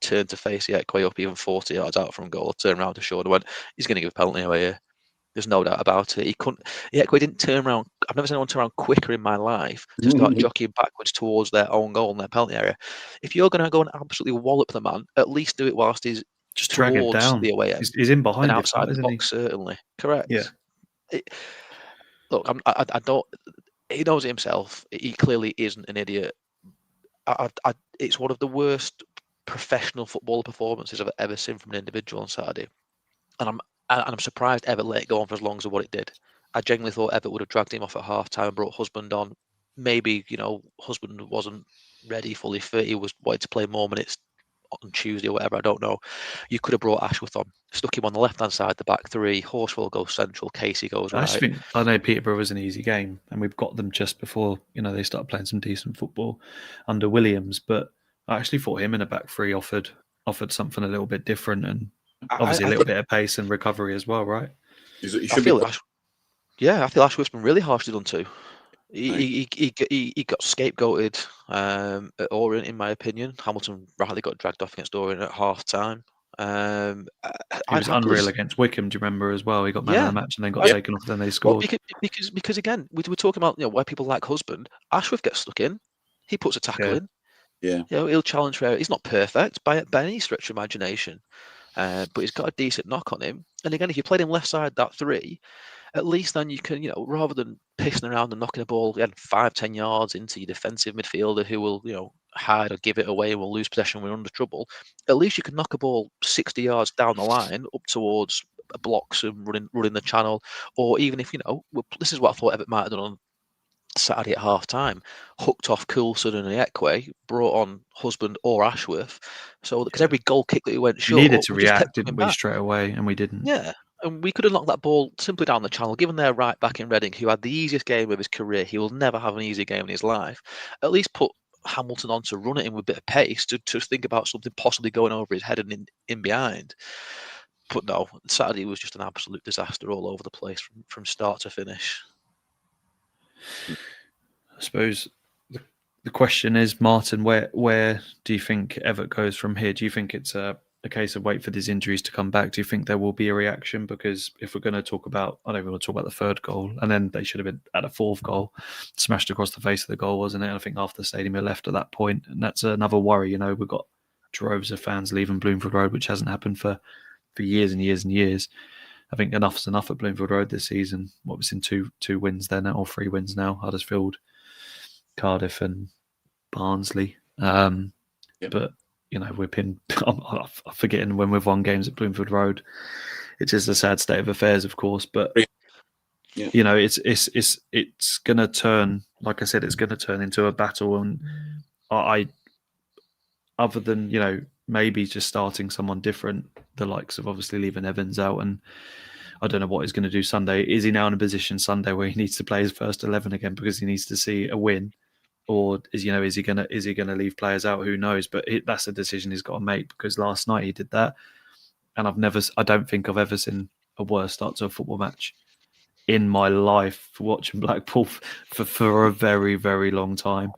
turned to face Iekwe up even 40 yards out from goal, turned around to Sean and went, he's going to give a penalty away here. There's no doubt about it. Iekwe didn't turn around. I've never seen anyone turn around quicker in my life to start jockeying backwards towards their own goal in their penalty area. If you're going to go and absolutely wallop the man, at least do it whilst he's just drag him down. The away end. He's in behind and outside the box, he? certainly. Correct. Yeah. Look, I don't. He knows it himself. He clearly isn't an idiot. It's one of the worst professional footballer performances I've ever seen from an individual on Saturday, and I'm surprised Evatt let it go on for as long as what it did. I genuinely thought Evatt would have dragged him off at half time and brought Husband on. Maybe Husband wasn't ready, fully fit. He wanted to play more minutes on Tuesday or whatever. I don't know. You could have brought Ashworth on, stuck him on the left hand side, the back three. Horsfall goes central, Casey goes right. I know Peterborough was an easy game, and we've got them just before they start playing some decent football under Williams. But I actually thought him in a back three offered something a little bit different, and obviously a little bit of pace and recovery as well, right? I feel Ashworth's been really harshly done too. He got scapegoated at Orient, in my opinion. Hamilton rightly got dragged off against Orient at half time. He was unreal against Wickham. Do you remember as well? He got man of the match and then got taken off. Then they scored. Well, because again, we were talking about why people like Husband. Ashworth gets stuck in. He puts a tackle in. Yeah. He'll challenge for. He's not perfect by any stretch of imagination, but he's got a decent knock on him. And again, if you played him left side that three, at least then you can, rather than pissing around and knocking a ball 5-10 yards into your defensive midfielder who will, hide or give it away and will lose possession when we're under trouble, at least you can knock a ball 60 yards down the line up towards blocks and running the channel. Or even if, this is what I thought Evatt might have done on Saturday at half time, hooked off Coulson and Iekwe, brought on Husband or Ashworth. So because every goal kick that we went short, we needed to react, didn't we, straight away, and we didn't. Yeah. And we could have knocked that ball simply down the channel, given their right back in Reading, who had the easiest game of his career. He will never have an easy game in his life. At least put Hamilton on to run it in with a bit of pace to think about something possibly going over his head and in behind. But no, Saturday was just an absolute disaster all over the place from start to finish. I suppose the question is, Martin, where do you think Evatt goes from here? Do you think it's a case of wait for these injuries to come back? Do you think there will be a reaction? Because if we're going to talk about, I don't even want to talk about the third goal, and then they should have been at a fourth goal, smashed across the face of the goal, wasn't it? I think half the stadium are left at that point, and that's another worry. We've got droves of fans leaving Bloomfield Road, which hasn't happened for years and years and years. I think enough's enough at Bloomfield Road this season. What was in two wins there now, or 3 wins now? Huddersfield, Cardiff, and Barnsley. But we've been. I'm forgetting when we've won games at Bloomfield Road. It's just a sad state of affairs, of course. But it's going to turn. Like I said, it's going to turn into a battle. And I other than maybe just starting someone different, the likes of obviously leaving Evans out, and I don't know what he's going to do Sunday. Is he now in a position Sunday where he needs to play his first 11 again because he needs to see a win? Or is he gonna leave players out? Who knows? But that's a decision he's got to make, because last night he did that, and I don't think I've ever seen a worse start to a football match in my life for watching Blackpool for a very, very long time.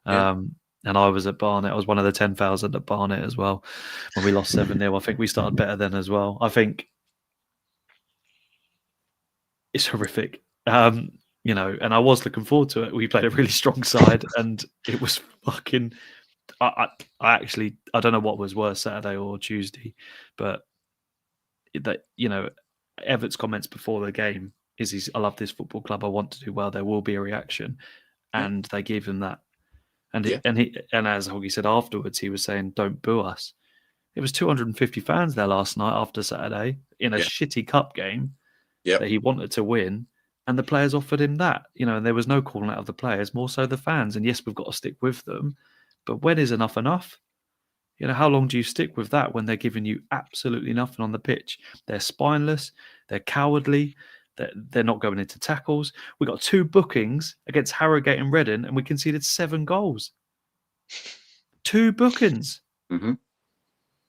Yeah. And I was at Barnet. I was one of the 10,000 at Barnet as well when we lost 7-0. I think we started better then as well. I think it's horrific. And I was looking forward to it. We played a really strong side, and it was fucking. I don't know what was worse, Saturday or Tuesday, but Evatt's comments before the game is I love this football club. I want to do well. There will be a reaction, and they gave him that. And and as Hoggy said afterwards, he was saying, "Don't boo us." It was 250 fans there last night after Saturday in a shitty cup game that he wanted to win, and the players offered him that. And there was no calling out of the players, more so the fans. And yes, we've got to stick with them, but when is enough enough? How long do you stick with that when they're giving you absolutely nothing on the pitch? They're spineless, they're cowardly, they're not going into tackles. We got 2 bookings against Harrogate and Reading, and we conceded 7 goals. 2 bookings. Mm-hmm.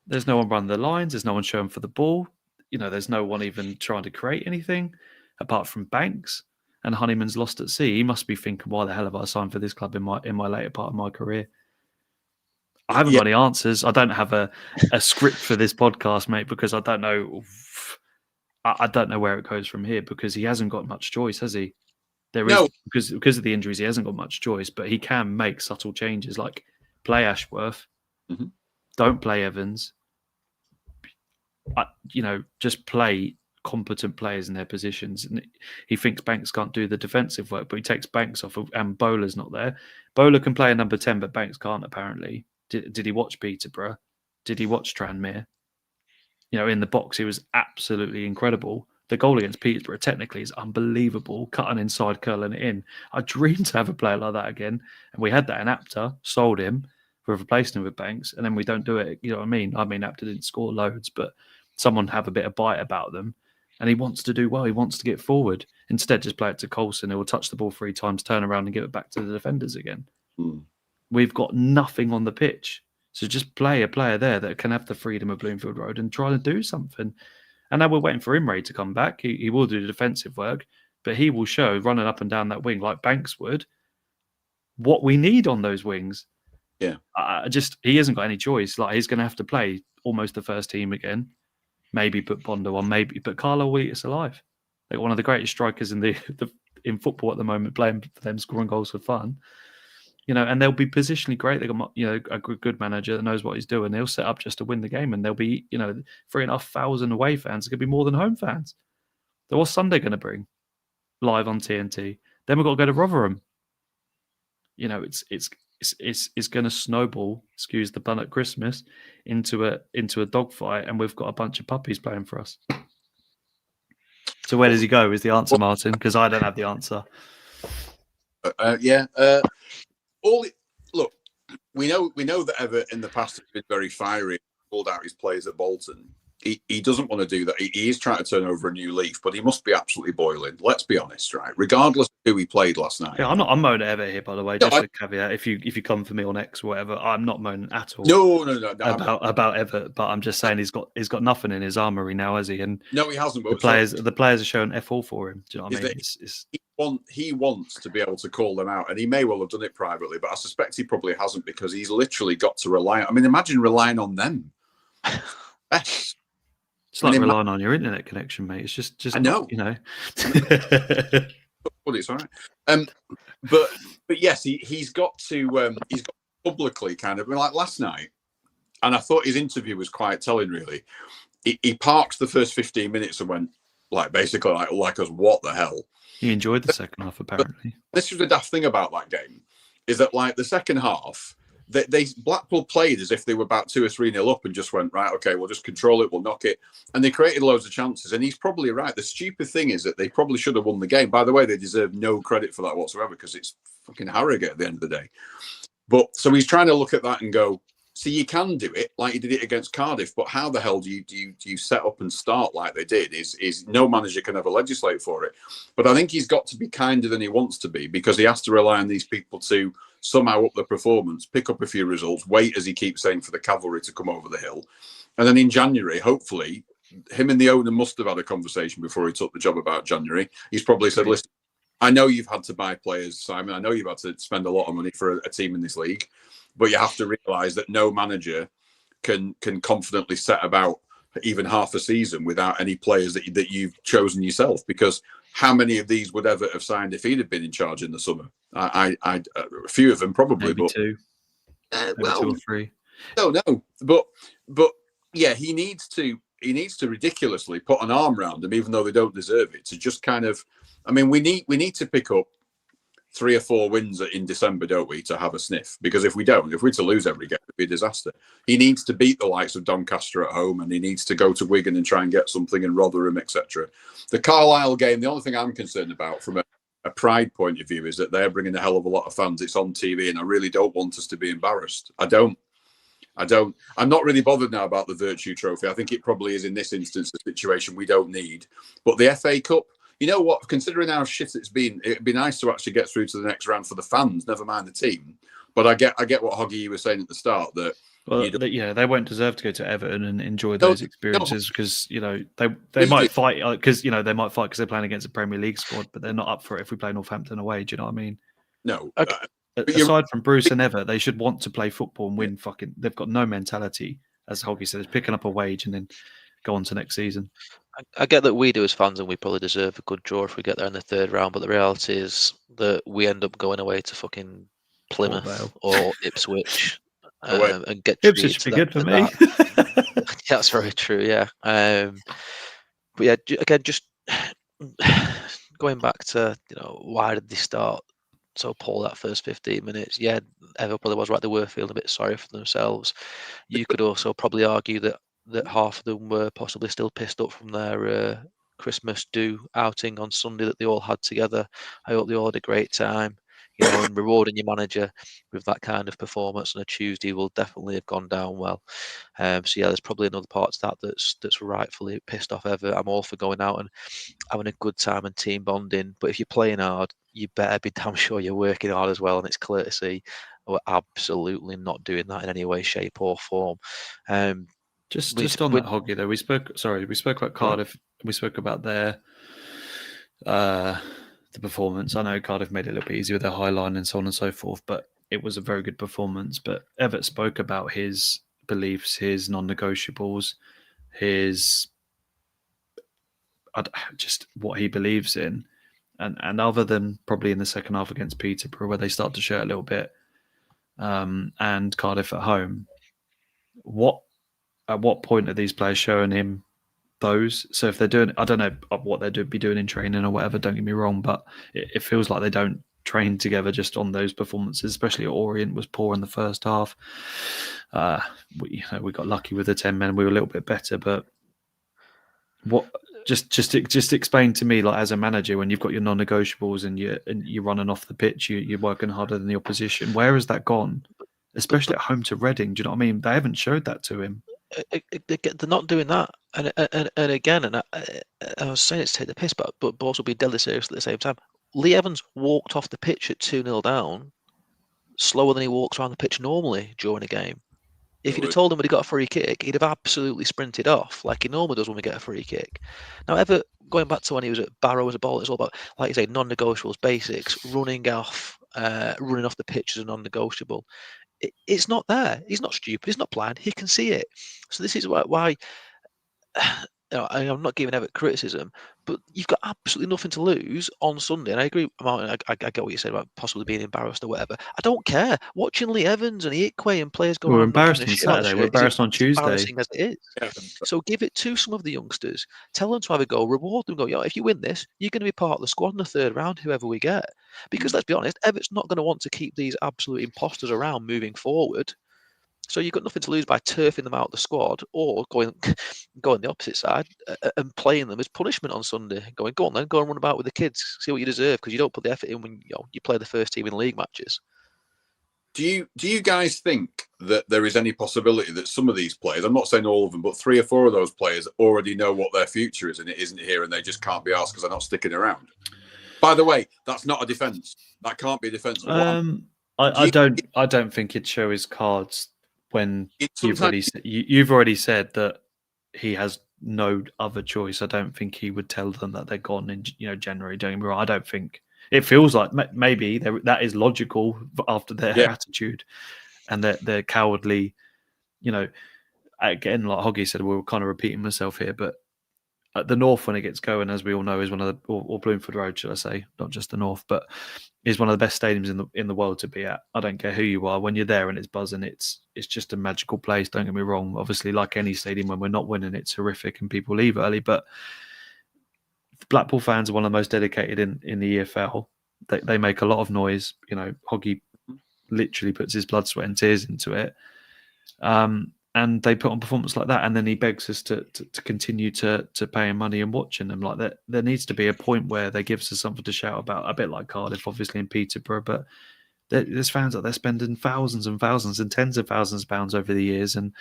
There's no one running the lines. There's no one showing for the ball. There's no one even trying to create anything apart from Banks. And Honeyman's lost at sea. He must be thinking, why the hell have I signed for this club in my later part of my career? I haven't got any answers. I don't have a script for this podcast, mate, because I don't know. I don't know where it goes from here because he hasn't got much choice, has he? Because of the injuries, he hasn't got much choice, but he can make subtle changes like play Ashworth, don't play Evans. Just play competent players in their positions. And he thinks Banks can't do the defensive work, but he takes Banks off, and Bowler's not there. Bowler can play a number 10, but Banks can't apparently. Did he watch Peterborough? Did he watch Tranmere? In the box, he was absolutely incredible. The goal against Peterborough technically is unbelievable, cutting inside, curling it in. I dream to have a player like that again. And we had that in Apter, sold him, we've replaced him with Banks, and then we don't do it. You know what I mean? I mean, Apter didn't score loads, but someone have a bit of bite about them. And he wants to do well. He wants to get forward. Instead, just play it to Coulson. He will touch the ball 3 times, turn around and give it back to the defenders again. We've got nothing on the pitch. So just play a player there that can have the freedom of Bloomfield Road and try to do something. And now we're waiting for Imre to come back. He will do the defensive work, but he will show, running up and down that wing like Banks would, what we need on those wings. Yeah. He hasn't got any choice. Like, he's going to have to play almost the first team again. Maybe put Bondo on, but Carlo will eat us alive. They're one of the greatest strikers in football at the moment, playing for them, scoring goals for fun. And they'll be positionally great. They've got, a good manager that knows what he's doing. They'll set up just to win the game, and there'll be, 3,500 away fans. It's going to be more than home fans. So what's Sunday going to bring? Live on TNT. Then we've got to go to Rotherham. It's going to snowball, excuse the pun, at Christmas, into a dogfight, and we've got a bunch of puppies playing for us. So where does he go? Is the answer, Martin? Because I don't have the answer. Look, we know that Evatt in the past has been very fiery, pulled out his players at Bolton. He doesn't want to do that. He is trying to turn over a new leaf, but he must be absolutely boiling. Let's be honest, right? Regardless of who he played last night. Yeah, I'm moaning at Evatt here, by the way. Just a caveat: if you come for me on X or whatever, I'm not moaning at all. No. About Evatt, but I'm just saying he's got nothing in his armory now, has he? And no, he hasn't. But the players are showing F all for him. Do you know what I mean? He wants to be able to call them out, and he may well have done it privately, but I suspect he probably hasn't, because he's literally got to rely. I mean, imagine relying on them. It's like relying on your internet connection, mate. It's just I know. But it's all right. But yes, he's got to publicly kind of, like last night, and I thought his interview was quite telling. Really, he parked the first 15 minutes and went basically like us, what the hell? He enjoyed the second half, apparently. But this was the daft thing about that game, is that the second half, they Blackpool played as if they were about 2 or 3-0 up and just went, right, okay, we'll just control it, we'll knock it. And they created loads of chances. And he's probably right. The stupid thing is that they probably should have won the game. By the way, they deserve no credit for that whatsoever, because it's fucking Harrogate at the end of the day. But so he's trying to look at that and go, see, you can do it like you did it against Cardiff, but how the hell do you set up and start like they did? Is no manager can ever legislate for it. But I think he's got to be kinder than he wants to be, because he has to rely on these people to somehow up the performance, pick up a few results, wait, as he keeps saying, for the cavalry to come over the hill. And then in January, hopefully, him and the owner must have had a conversation before he took the job about January. He's probably said, listen, I know you've had to buy players, Simon. I know you've had to spend a lot of money for a team in this league, but you have to realise that no manager can confidently set about even half a season without any players that you've chosen yourself, because how many of these would ever have signed if he'd have been in charge in the summer? A few of them probably, maybe but 2. Maybe 2 or 3. No, but yeah, he needs to. to ridiculously put an arm around them, even though they don't deserve it. To just kind of, I mean, we need to pick up 3 or 4 wins in December, don't we, to have a sniff? Because if we're to lose every game, it'd be a disaster. He needs to beat the likes of Doncaster at home, and he needs to go to Wigan and try and get something in Rotherham, etc. The Carlisle game, the only thing I'm concerned about from a pride point of view is that they're bringing a hell of a lot of fans. It's on TV, and I really don't want us to be embarrassed. I don't. I'm not really bothered now about the Virtue Trophy. I think it probably is in this instance a situation we don't need. But the FA Cup, you know what? Considering how shit it's been, it'd be nice to actually get through to the next round for the fans, never mind the team. But I get what Hoggy was saying at the start that. Well, they won't deserve to go to Everton and enjoy those experiences because they might fight because they might fight because they're playing against a Premier League squad, but they're not up for it if we play Northampton away. Do you know what I mean? No. Aside from Bruce and Evatt, they should want to play football and win. They've got no mentality, as Hoggy said, is picking up a wage and then go on to next season. I get that we do as fans, and we probably deserve a good draw if we get there in the 3rd round. But the reality is that we end up going away to fucking Plymouth or Ipswich. And get Ipswich should be good for me. That's very true. Yeah. But yeah, again, just going back to why did they start so poor that first 15 minutes? Yeah, Everton probably was right. They were feeling a bit sorry for themselves. You could also probably argue that half of them were possibly still pissed up from their Christmas do outing on Sunday that they all had together. I hope they all had a great time. And rewarding your manager with that kind of performance on a Tuesday will definitely have gone down well. So yeah, there's probably another part to that that's rightfully pissed off Everton. I'm all for going out and having a good time and team bonding, but if you're playing hard, you better be damn sure you're working hard as well, and it's clear to see we're absolutely not doing that in any way, shape, or form. Just on that, Hoggy, though, we spoke about Cardiff. We spoke about their the performance. I know Cardiff made it a little bit easier with their high line and so on and so forth, but it was a very good performance. But Evatt spoke about his beliefs, his non-negotiables, just what he believes in. And other than probably in the second half against Peterborough, where they start to show a little bit, and Cardiff at home, at what point are these players showing him those? So if they're doing, I don't know what they'd be doing in training or whatever, don't get me wrong, but it feels like they don't train together just on those performances, especially Orient was poor in the first half. We got lucky with the 10 men, we were a little bit better, but what just explain to me, like, as a manager, when you've got your non-negotiables and you're running off the pitch, you're working harder than the opposition, where has that gone? Especially at home to Reading, do you know what I mean? They haven't showed that to him. They're not doing that, and again, and I was saying it's to take the piss, but also be deadly serious at the same time. Lee Evans walked off the pitch at 2-0 down slower than he walks around the pitch normally during a game. If you'd have told him when he got a free kick, he'd have absolutely sprinted off like he normally does when we get a free kick. Now, going back to when he was at Barrow as a ball, it's all about, like you say, non-negotiables, basics, running off the pitch as a non-negotiable. It's not there. He's not stupid. He's not blind. He can see it. So this is why I'm not giving Evatt criticism, but you've got absolutely nothing to lose on Sunday. And I agree. I get what you said about possibly being embarrassed or whatever. I don't care. Watching Lee Evans and Ikwe and players going. We're embarrassed on Saturday. We're embarrassed on Tuesday. Embarrassing as it is. Yeah. So give it to some of the youngsters. Tell them to have a go. Reward them. Go. If you win this, you're going to be part of the squad in the 3rd round, whoever we get. Because let's be honest, Everett's not going to want to keep these absolute imposters around moving forward. So you've got nothing to lose by turfing them out of the squad or going the opposite side and playing them as punishment on Sunday. Go on then, go and run about with the kids, see what you deserve, because you don't put the effort in when you play the first team in league matches. Do you guys think that there is any possibility that some of these players, I'm not saying all of them, but 3 or 4 of those players already know what their future is and it isn't here and they just can't be asked because they're not sticking around? By the way, that's not a defence. That can't be a defence. I don't think he'd show his cards when you've already said that he has no other choice. I don't think he would tell them that they're gone in January. Don't get me wrong. I don't think it feels like maybe that is logical after their attitude, and they're cowardly. Again, like Hoggy said, we're kind of repeating myself here, but at the North, when it gets going, as we all know, is one of the or Bloomford Road, should I say, not just the North, but is one of the best stadiums in the world to be at. I don't care who you are. When you're there and it's buzzing, it's just a magical place. Don't get me wrong. Obviously, like any stadium, when we're not winning, it's horrific and people leave early. But Blackpool fans are one of the most dedicated in the EFL. They make a lot of noise. You know, Hoggy literally puts his blood, sweat, and tears into it. And they put on performance like that, and then he begs us to continue to pay him money and watching them like that. There needs to be a point where they give us something to shout about, a bit like Cardiff, obviously, in Peterborough. But there's fans out there spending thousands and thousands and tens of thousands of pounds over the years, and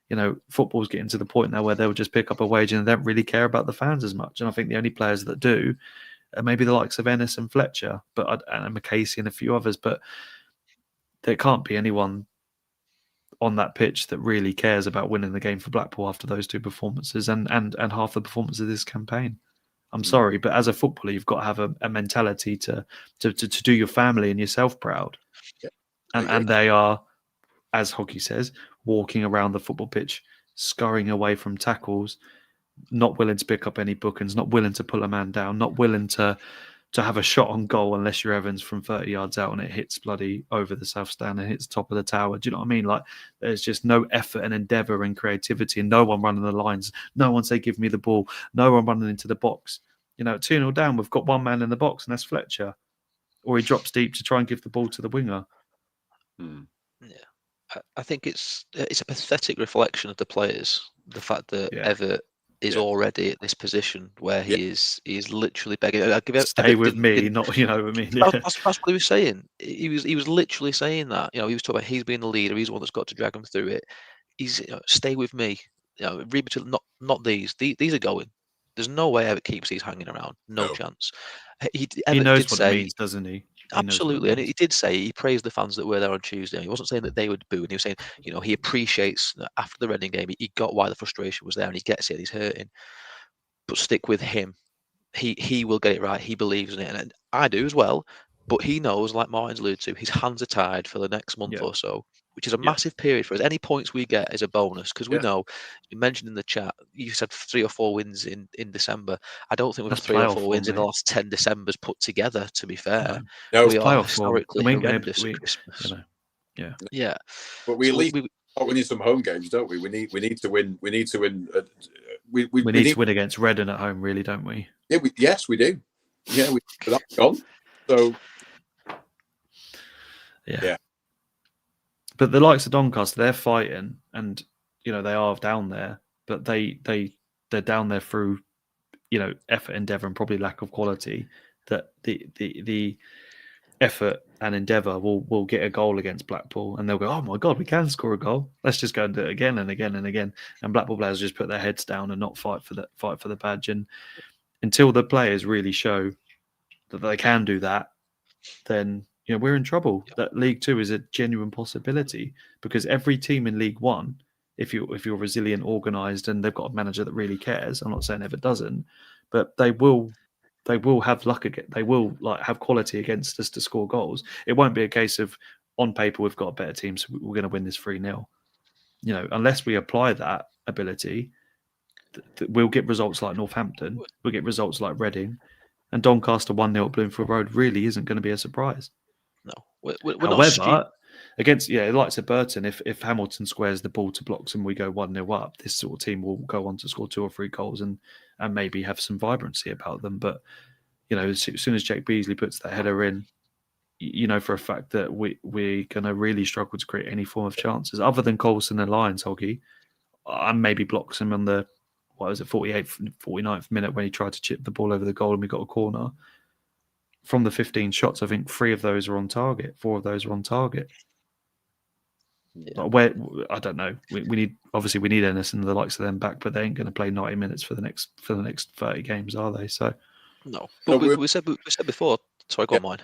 you know, football's getting to the point now where they'll just pick up a wage and they don't really care about the fans as much. And I think the only players that do are maybe the likes of Ennis and Fletcher, and McCasey and a few others. But there can't be anyone on that pitch that really cares about winning the game for Blackpool after those two performances and half the performance of this campaign. I'm sorry, but as a footballer, you've got to have a mentality to do your family and yourself proud. Yeah, and they are, as Hoggy says, walking around the football pitch, scurrying away from tackles, not willing to pick up any bookings, not willing to pull a man down, not willing to have a shot on goal unless you're Evans from 30 yards out and it hits bloody over the south stand and hits the top of the tower. Do you know what I mean? Like, there's just no effort and endeavour and creativity, and no one running the lines. No one say, give me the ball. No one running into the box. You know, 2-0 down, we've got one man in the box, and that's Fletcher. Or he drops deep to try and give the ball to the winger. Yeah, I think it's a pathetic reflection of the players. The fact that Evatt is already at this position where he is literally begging. Stay with me, not, you know what I mean? Yeah. That's what he was saying. He was literally saying that. You know, he was talking about he's being the leader. He's the one that's got to drag him through it. He's stay with me. You know, read between not these. These are going. There's no way Evatt keeps these hanging around. No chance. He knows what it means, doesn't he? Absolutely, and he did say he praised the fans that were there on Tuesday. He wasn't saying that they would boo, and he was saying, you know, he appreciates that after the Reading game, he got why the frustration was there, and he gets it. He's hurting, but stick with him. He will get it right. He believes in it, and I do as well. But he knows, like Martin's alluded to, his hands are tied for the next month or so, which is a massive period for us. Any points we get is a bonus, because we know, you mentioned in the chat, you said 3 or 4 wins in December. I don't think we've had 3 or 4 wins in the last 10 Decembers put together, to be fair. No, we are historically horrendous at Christmas. You know, yeah. But we at least we need some home games, don't we? We need to win. We need to win. We need to win against Reading at home, really, don't we? Yeah, yes, we do. Yeah, that's gone. So yeah. But the likes of Doncaster, they're fighting, and you know they are down there, but they're down there through, you know, effort, endeavour, and probably lack of quality. That the effort and endeavour will get a goal against Blackpool, and they'll go, oh my God, we can score a goal. Let's just go and do it again and again and again. And Blackpool players just put their heads down and not fight for the badge. And until the players really show that they can do that, then you know we're in trouble. That League Two is a genuine possibility, because every team in League One, if you're resilient, organised, and they've got a manager that really cares, I'm not saying Evatt doesn't, but they will have luck again. They will have quality against us to score goals. It won't be a case of on paper we've got a better team, so we're going to win this 3-0. You know, unless we apply that ability, we'll get results like Northampton, we'll get results like Reading, and Doncaster 1-0 at Bloomfield Road really isn't going to be a surprise. No, we're however, not against like to Burton, if Hamilton squares the ball to blocks and we go 1-0 up, this sort of team will go on to score 2 or 3 goals and maybe have some vibrancy about them. But you know, as soon as Jake Beasley puts that header in, you know for a fact that we're going to really struggle to create any form of chances other than Coulson and Lyons, Hoggy, and maybe blocks him on the 48th, 49th minute when he tried to chip the ball over the goal and we got a corner. From the 15 shots, I think 3 of those are on target. 4 of those are on target. Yeah. Where I don't know. We need Ennis and the likes of them back, but they ain't going to play 90 minutes for the next 30 games, are they? So no. But we said before. Sorry, go on, mine.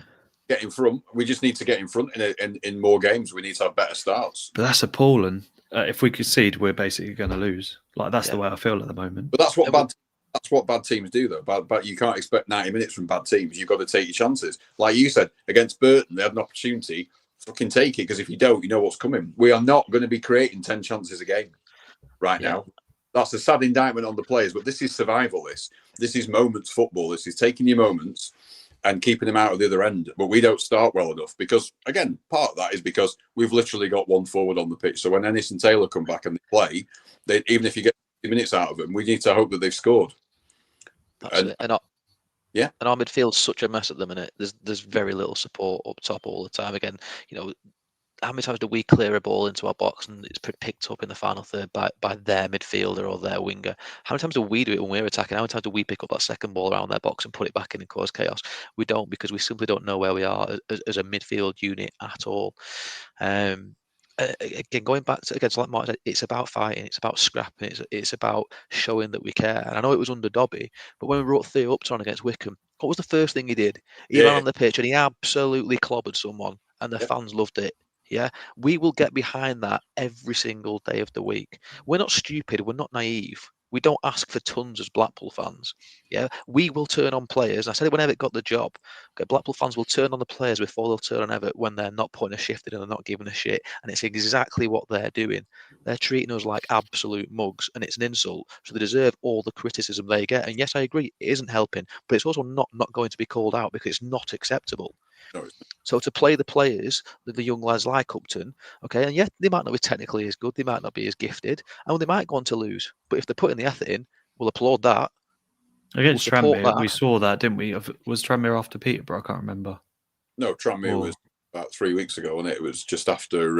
Get in front. We just need to get in front in more games. We need to have better starts. But that's appalling. If we concede, we're basically going to lose. That's the way I feel at the moment. But that's what bad teams do, though. But you can't expect 90 minutes from bad teams. You've got to take your chances. Like you said, against Burton, they had an opportunity. Fucking take it, because if you don't, you know what's coming. We are not going to be creating 10 chances a game right now. That's a sad indictment on the players, but this is survival. This is moments football. This is taking your moments and keeping him out of the other end. But we don't start well enough because, again, part of that is because we've literally got one forward on the pitch. So when Ennis and Taylor come back and they play, even if you get 50 minutes out of them, we need to hope that they've scored. That's it. And yeah, and our midfield's such a mess at the minute. There's very little support up top all the time. Again, how many times do we clear a ball into our box and it's picked up in the final third by their midfielder or their winger? How many times do we do it when we're attacking? How many times do we pick up that second ball around their box and put it back in and cause chaos? We don't, because we simply don't know where we are as a midfield unit at all. Again, going back to, like Mark said, it's about fighting, it's about scrapping, it's about showing that we care. And I know it was under Dobby, but when we brought Theo Upton against Wickham, what was the first thing he did? He ran on the pitch and he absolutely clobbered someone, and the fans loved it. Yeah, we will get behind that every single day of the week. We're not stupid. We're not naive. We don't ask for tons as Blackpool fans. Yeah, we will turn on players. I said it when Evatt got the job. Okay, Blackpool fans will turn on the players before they'll turn on Evatt when they're not putting a shift in and they're not giving a shit. And it's exactly what they're doing. They're treating us like absolute mugs, and it's an insult. So they deserve all the criticism they get. And yes, I agree, it isn't helping, but it's also not going to be called out because it's not acceptable. No. So to play the players, the young lads like Upton, okay, and yeah, they might not be technically as good, they might not be as gifted, and they might go on to lose. But if they're putting the effort in, we'll applaud that. Against Tranmere, we saw that, didn't we? Was Tranmere after Peterborough? I can't remember. No, Tranmere was about 3 weeks ago, wasn't it? It was just after.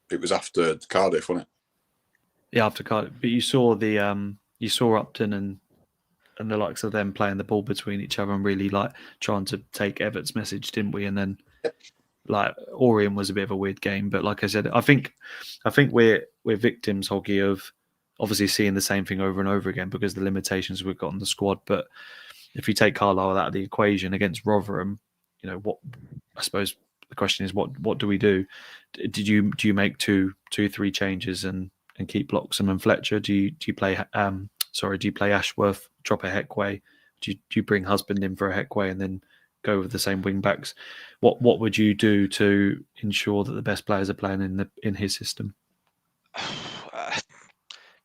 It was after Cardiff, wasn't it? Yeah, after Cardiff. But you saw you saw Upton and the likes of them playing the ball between each other and really like trying to take Evatt's message, didn't we? And then like Orient was a bit of a weird game, but like I said, I think we're victims, Hoggy, of obviously seeing the same thing over and over again because of the limitations we've got on the squad. But if you take Carlisle out of the equation against Rotherham, what I suppose the question is, what do we do? Do you make two, 3 changes and keep Bloxham and Fletcher? Do you play Ashworth, drop a Heckway? Do you bring Husband in for a Heckway and then go with the same wing backs? What would you do to ensure that the best players are playing in his system?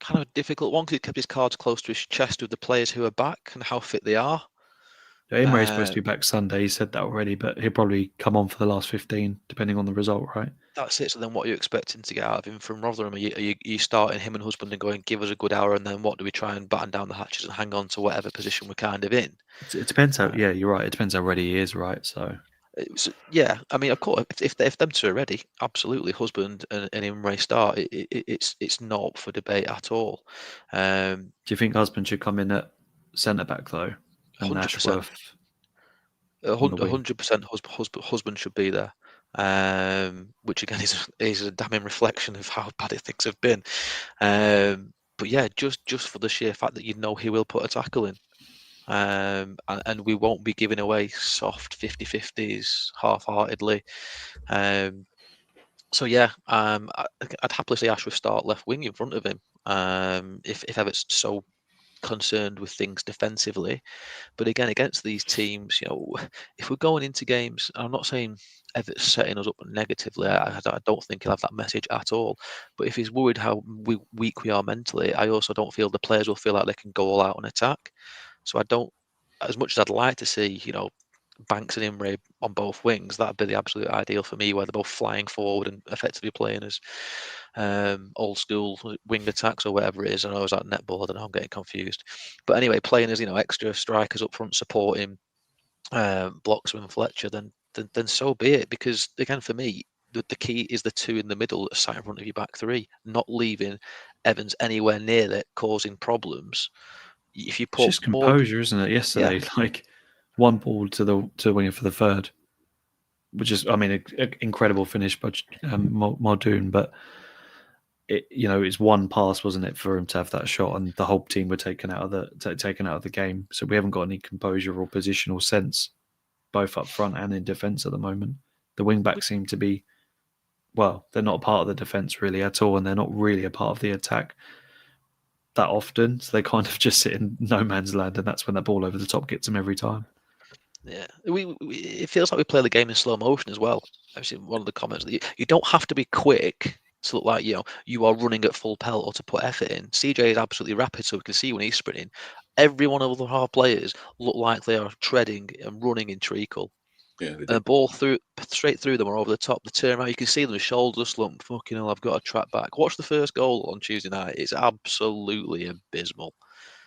Kind of a difficult one because he kept his cards close to his chest with the players who are back and how fit they are. Imre's supposed to be back Sunday. He said that already, but he'll probably come on for the last 15, depending on the result, right? That's it. So then what are you expecting to get out of him from Rotherham? Are you starting him and Husband and going, give us a good hour, and then what do we try and batten down the hatches and hang on to whatever position we're kind of in? It depends how, yeah, you're right. It depends how ready he is, right? So... yeah, I mean, of course, if them two are ready, absolutely, Husband and Imre start. It's not up for debate at all. Do you think Husband should come in at centre back though? 100%. 100% Husband should be there. Which again is a damning reflection of how bad things have been. But yeah, just for the sheer fact that he will put a tackle in. And we won't be giving away soft 50-50s half-heartedly. So yeah, I'd happily see Ashworth start left wing in front of him if Evatt's so concerned with things defensively. But again, against these teams, if we're going into games, I'm not saying Evatt's setting us up negatively. I don't think he'll have that message at all. But if he's worried how weak we are mentally, I also don't feel the players will feel like they can go all out on attack. So I don't, as much as I'd like to see, Banks and Imre on both wings, that'd be the absolute ideal for me, where they're both flying forward and effectively playing as old school wing attacks or whatever it is. I know I was at netball, I don't know, I'm getting confused. But anyway, playing as extra strikers up front supporting Bloxham and Fletcher, then so be it. Because again, for me, the key is the two in the middle that are sat in front of your back three, not leaving Evans anywhere near it, causing problems. If you put it's just composure, isn't it? Yesterday, like one ball to the winger for the third, which is, I mean, an incredible finish by Muldoon, but it's one pass, wasn't it, for him to have that shot, and the whole team were taken out of the game. So we haven't got any composure or positional sense, both up front and in defence at the moment. The wing backs seem to be, well, they're not a part of the defence really at all, and they're not really a part of the attack that often, so they kind of just sit in no man's land, and that's when that ball over the top gets them every time. Yeah, it feels like we play the game in slow motion as well. I've seen one of the comments that you don't have to be quick to look like you are running at full pelt or to put effort in. CJ is absolutely rapid, so we can see when he's sprinting. Every one of our players look like they are treading and running in treacle. Yeah, and the ball straight through them or over the top. The turnaround, you can see them shoulders slump. Fucking hell, I've got to track back. Watch the first goal on Tuesday night. It's absolutely abysmal.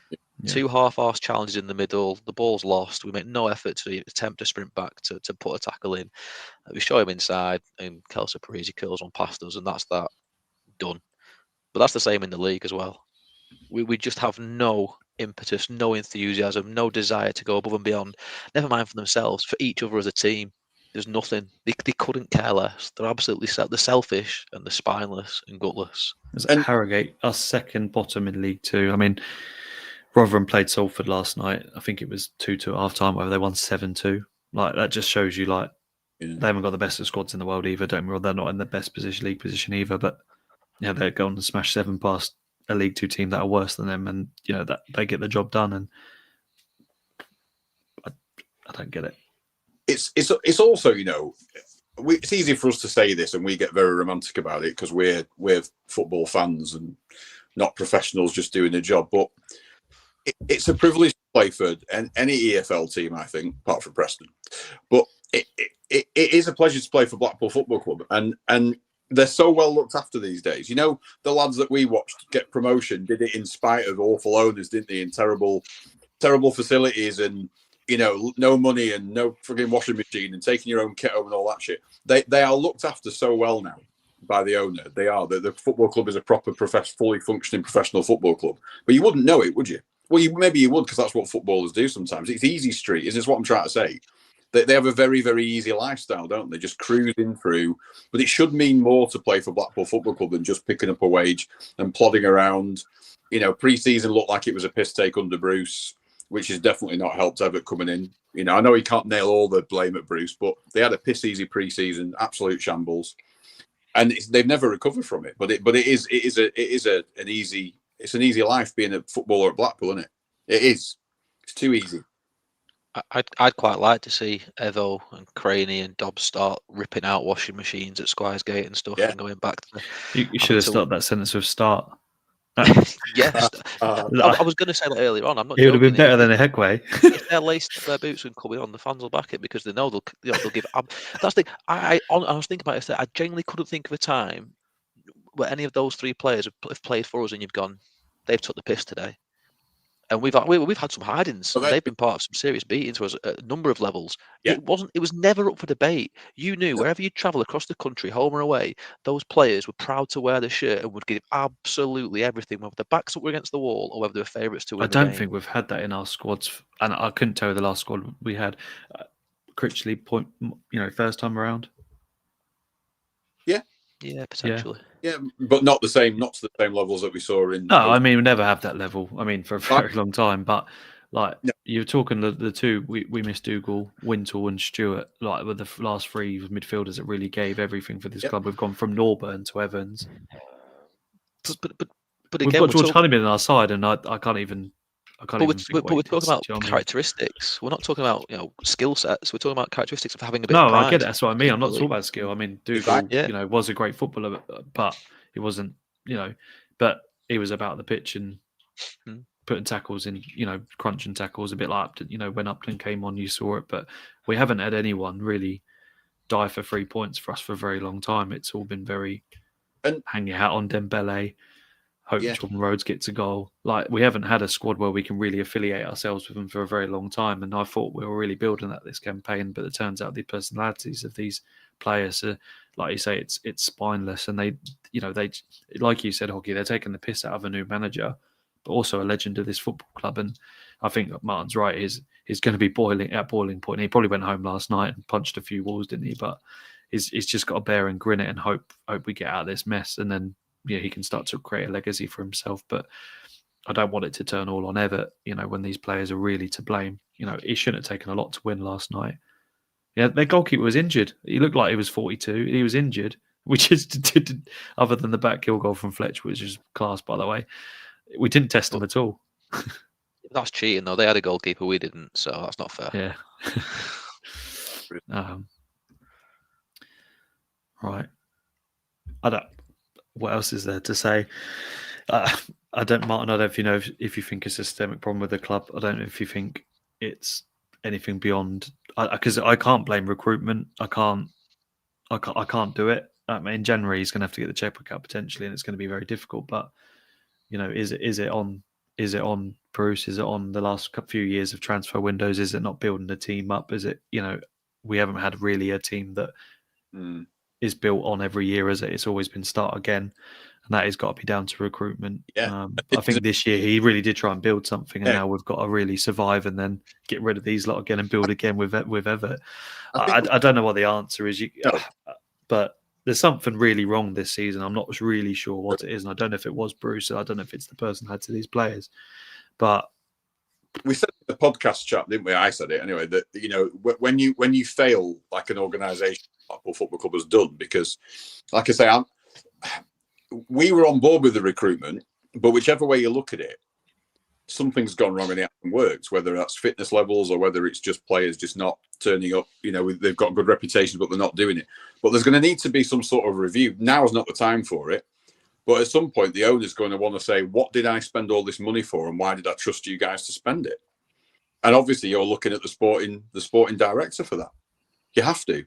Yeah. 2 half-arse challenges in the middle. The ball's lost. We make no effort to attempt to sprint back to put a tackle in. We show him inside, and Kelso Parisi curls on past us, and that's that. Done. But that's the same in the league as well. We just have no impetus, no enthusiasm, no desire to go above and beyond. Never mind for themselves, for each other as a team. There's nothing. They couldn't care less. They're absolutely they're selfish and they're spineless and gutless. And Harrogate, us second bottom in League Two. I mean, Rotherham played Salford last night. I think it was 2-2 at half time, whether they won 7-2. Like, that just shows you, like, they haven't got the best of squads in the world either. Don't get me wrong, they're not in the best league position either. But yeah, they're going to smash 7 past a League Two team that are worse than them, and that they get the job done. And I don't get it. It's also it's easy for us to say this, and we get very romantic about it because we're football fans and not professionals just doing a job. But it's a privilege to play for any EFL team, I think, apart from Preston. But it is a pleasure to play for Blackpool Football Club, and they're so well looked after these days. The lads that we watched get promotion did it in spite of awful owners, didn't they? And terrible facilities, and no money and no frigging washing machine and taking your own kit home and all that shit. They are looked after so well now by the owner. They are. The football club is a proper, fully functioning professional football club. But you wouldn't know it, would you? Well, maybe you would, because that's what footballers do sometimes. It's easy street, is what I'm trying to say. They have a very, very easy lifestyle, don't they? Just cruising through. But it should mean more to play for Blackpool Football Club than just picking up a wage and plodding around. Pre-season looked like it was a piss take under Bruce, which has definitely not helped Evatt coming in. I know he can't nail all the blame at Bruce, but they had a piss easy pre-season, absolute shambles, and they've never recovered from it. But it's an easy life being a footballer at Blackpool, isn't it? It is. It's too easy. I'd quite like to see Evo and Craney and Dobbs start ripping out washing machines at Squires Gate and stuff, and going back to. You should have started that sentence with start. Yes, I was going to say that earlier on. I'm not. It would have been better than a Headway. If they're laced up their boots and coming on, the fans will back it because they know they'll give. That's the thing. I was thinking about it. I genuinely couldn't think of a time where any of those 3 players have played for us, and you've gone, they've took the piss today. And we've had some hidings. Okay. They've been part of some serious beatings to us at a number of levels. Yeah. It was never up for debate. You knew wherever you travel across the country, home or away, those players were proud to wear the shirt and would give absolutely everything, whether their backs were against the wall or whether they were favourites to win. I don't think we've had that in our squads, and I couldn't tell you the last squad we had. Critchley, first time around. Yeah, potentially. Yeah, but not to the same levels that we saw in. No, I mean, we never have that level. I mean, for a very long time. But you're talking the 2 we missed Dougal, Wintle, and Stewart. Like, with the last 3 midfielders that really gave everything for this club. We've gone from Norburn to Evans. But we've again, got George Honeyman on our side, and I can't even. But we're talking about characteristics. We're not talking about skill sets. We're talking about characteristics of having a bit. No, of pride. I get it. That's what I mean. I'm not talking about skill. I mean, Dougal, was a great footballer, but he wasn't. But he was about the pitch and putting tackles in. Crunching tackles a bit like when Upton came on, you saw it. But we haven't had anyone really die for 3 points for us for a very long time. It's all been very hang your hat on Dembele. Hope Jordan Rhodes gets a goal. Like, we haven't had a squad where we can really affiliate ourselves with them for a very long time. And I thought we were really building that this campaign, but it turns out the personalities of these players are, like you say, it's spineless. And they, like you said, Hockey, they're taking the piss out of a new manager, but also a legend of this football club. And I think Martin's right. He's going to be boiling point. He probably went home last night and punched a few walls, didn't he? But he's just got to bear and grin it and hope we get out of this mess. And then, he can start to create a legacy for himself. But I don't want it to turn all on Evatt, when these players are really to blame. He shouldn't have taken a lot to win last night. Yeah, their goalkeeper was injured. He looked like he was 42. He was injured, which is, other than the back heel goal from Fletcher, which is class, by the way. We didn't test him at all. That's cheating, though. They had a goalkeeper, we didn't, so that's not fair. Yeah. Right. what else is there to say? I don't, Martin. I don't know if you know if you think it's a systemic problem with the club. I don't know if you think it's anything beyond, because I can't blame recruitment. I can't do it. I mean, in January he's going to have to get the checkbook out potentially, and it's going to be very difficult. But is it on Bruce? Is it on the last few years of transfer windows? Is it not building the team up? Is it we haven't had really a team that is built on every year, as it's always been start again, and that has got to be down to recruitment. Yeah, I think this year he really did try and build something, and now we've got to really survive and then get rid of these lot again and build again with Evatt. I don't know what the answer is, but there's something really wrong this season. I'm not really sure what it is, and I don't know if it was Bruce. I don't know if it's the person had to these players, but we said in the podcast chat, didn't we? I said it anyway. That when you fail like an organisation, Blackpool Football Club has done, because, like I say, we were on board with the recruitment, but whichever way you look at it, something's gone wrong and it hasn't worked. Whether that's fitness levels or whether it's just players just not turning up. They've got good reputations, but they're not doing it. But there's going to need to be some sort of review. Now is not the time for it. But at some point, the owner's going to want to say, what did I spend all this money for, and why did I trust you guys to spend it? And obviously, you're looking at the sporting director for that. You have to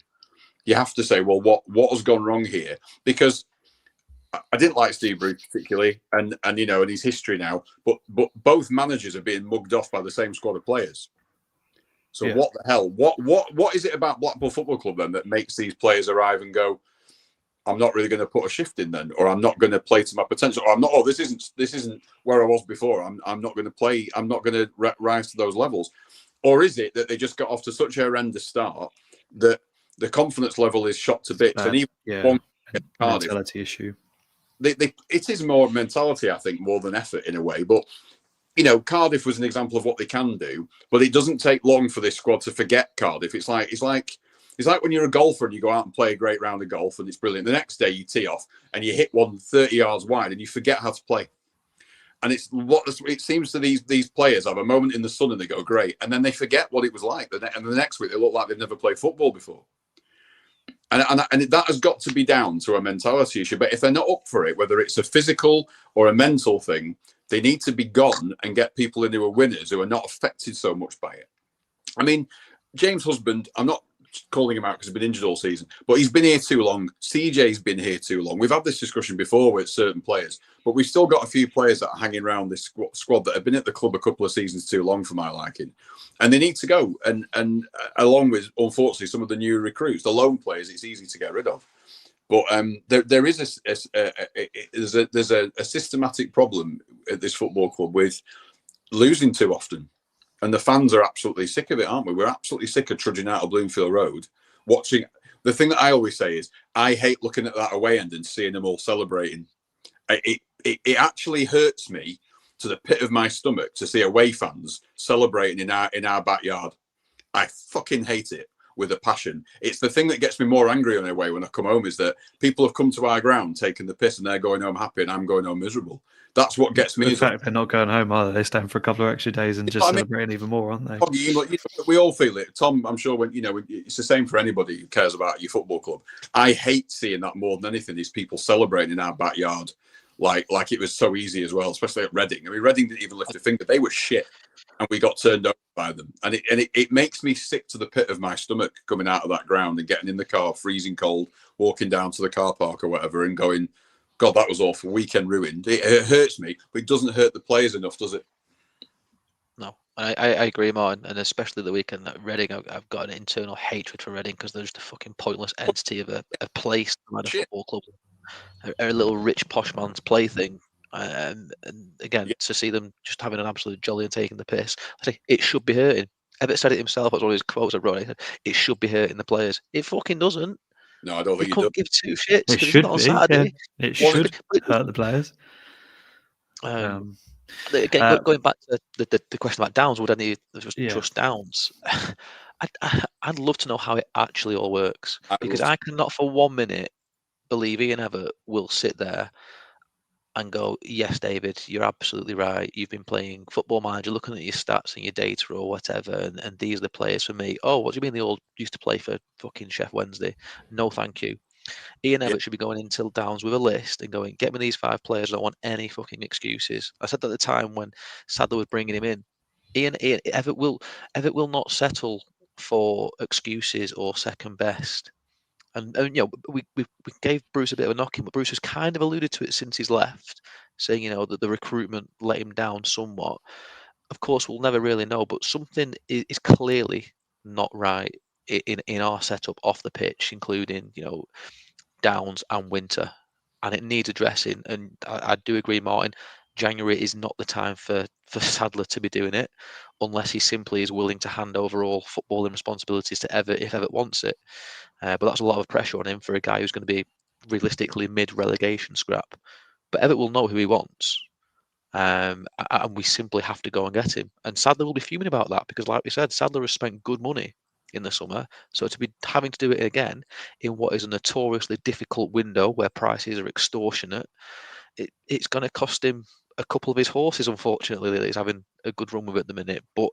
say, well, what has gone wrong here? Because I didn't like Steve Bruce particularly, and his history now. But both managers are being mugged off by the same squad of players. So what the hell? What is it about Blackpool Football Club then that makes these players arrive and go, I'm not really going to put a shift in then, or I'm not going to play to my potential, or I'm not. Oh, this isn't where I was before. I'm not going to play. I'm not going to rise to those levels. Or is it that they just got off to such a horrendous start that the confidence level is shot to bits? And even one mentality issue. It is more mentality, I think, more than effort in a way. But Cardiff was an example of what they can do, but it doesn't take long for this squad to forget Cardiff. It's like when you're a golfer and you go out and play a great round of golf and it's brilliant. The next day you tee off and you hit one 30 yards wide and you forget how to play. And it's what it seems to these players have a moment in the sun and they go great, and then they forget what it was like. And the next week they look like they've never played football before. And that has got to be down to a mentality issue. But if they're not up for it, whether it's a physical or a mental thing, they need to be gone and get people in who are winners, who are not affected so much by it. I mean, James Husband, I'm not calling him out because he's been injured all season, but he's been here too long. CJ's been here too long. We've had this discussion before with certain players, but we've still got a few players that are hanging around this squad that have been at the club a couple of seasons too long for my liking, and they need to go. And along with, unfortunately, some of the new recruits, the loan players, it's easy to get rid of. But there is a systematic problem at this football club with losing too often. And the fans are absolutely sick of it, aren't we? We're absolutely sick of trudging out of Bloomfield Road, watching. The thing that I always say is, I hate looking at that away end and seeing them all celebrating. It actually hurts me to the pit of my stomach to see away fans celebrating in our backyard. I fucking hate it with a passion. It's the thing that gets me more angry on their way when I come home, is that people have come to our ground taking the piss and they're going home happy and I'm going home miserable. That's what gets me. In fact, they're not going home either. They're staying for a couple of extra days and just celebrating even more, aren't they? We all feel it. Tom, I'm sure when it's the same for anybody who cares about your football club. I hate seeing that more than anything. Is people celebrating in our backyard like it was so easy as well, especially at Reading. I mean, Reading didn't even lift a finger. They were shit, and we got turned over by them. And it makes me sick to the pit of my stomach coming out of that ground and getting in the car, freezing cold, walking down to the car park or whatever, and going, God, that was awful. Weekend ruined. It hurts me, but it doesn't hurt the players enough, does it? No, I agree, Martin, and especially the weekend at Reading, I've got an internal hatred for Reading because they're just a fucking pointless entity of a place, not a football club, a little rich posh man's plaything. And again, to see them just having an absolute jolly and taking the piss, I say it should be hurting. Evatt said it himself. That's one of his quotes I wrote. He said, it should be hurting the players. It fucking doesn't. No, I don't think he couldn't give two shits. It should be. Yeah. It should hurt the players. Again, going back to the question about Downs, would any trust Downs? I'd love to know how it actually all works, because I cannot for 1 minute believe Ian Evatt will sit there and go, yes, David, you're absolutely right. You've been playing Football Manager, looking at your stats and your data or whatever, and these are the players for me. Oh, what do you mean they all used to play for fucking Chef Wednesday? No, thank you. Ian Evatt should be going into Downs with a list and going, get me these 5 players. I don't want any fucking excuses. I said at the time when Sadler was bringing him in, Evatt will not settle for excuses or second best. And we gave Bruce a bit of a knocking, but Bruce has kind of alluded to it since he's left, saying that the recruitment let him down somewhat. Of course, we'll never really know, but something is clearly not right in our setup off the pitch, including Downs and Winter, and it needs addressing. And I do agree, Martin. January is not the time for Sadler to be doing it, unless he simply is willing to hand over all footballing responsibilities to Evatt if Evatt wants it. But that's a lot of pressure on him for a guy who's going to be realistically mid-relegation scrap. But Evatt will know who he wants. And we simply have to go and get him. And Sadler will be fuming about that because, like we said, Sadler has spent good money in the summer. So to be having to do it again in what is a notoriously difficult window where prices are extortionate, it's going to cost him a couple of his horses, unfortunately, that he's having a good run with at the minute. But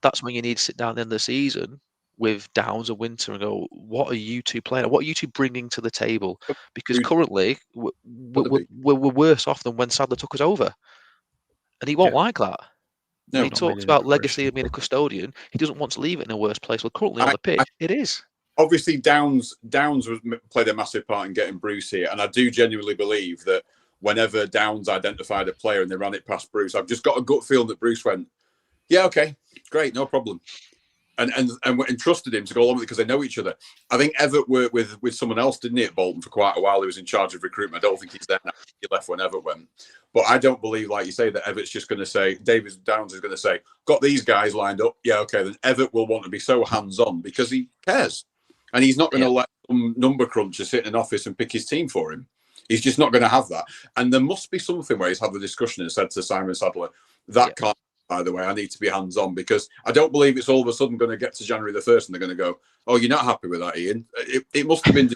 that's when you need to sit down at the end of the season with Downs and Winter and go, what are you two playing? What are you two bringing to the table? Because currently we're worse off than when Sadler took us over. And he won't like that. No, he talks about legacy of being a custodian. He doesn't want to leave it in a worse place. Well, currently on the pitch, it is. Obviously, Downs played a massive part in getting Bruce here. And I do genuinely believe that whenever Downs identified a player and they ran it past Bruce, I've just got a gut feeling that Bruce went, yeah, okay, great, no problem. And trusted him to go along with it because they know each other. I think Evatt worked with someone else, didn't he, at Bolton for quite a while. He was in charge of recruitment. I don't think he's there now. He left when Evatt went. But I don't believe, like you say, that Evatt's just going to say, David Downs is going to say, got these guys lined up. Yeah, okay. Then Evatt will want to be so hands-on because he cares. And he's not going to let some number cruncher sit in an office and pick his team for him. He's just not going to have that. And there must be something where he's had the discussion and said to Simon Sadler, that can't, by the way, I need to be hands-on because I don't believe it's all of a sudden going to get to January the 1st and they're going to go, oh, you're not happy with that, Ian? It must have been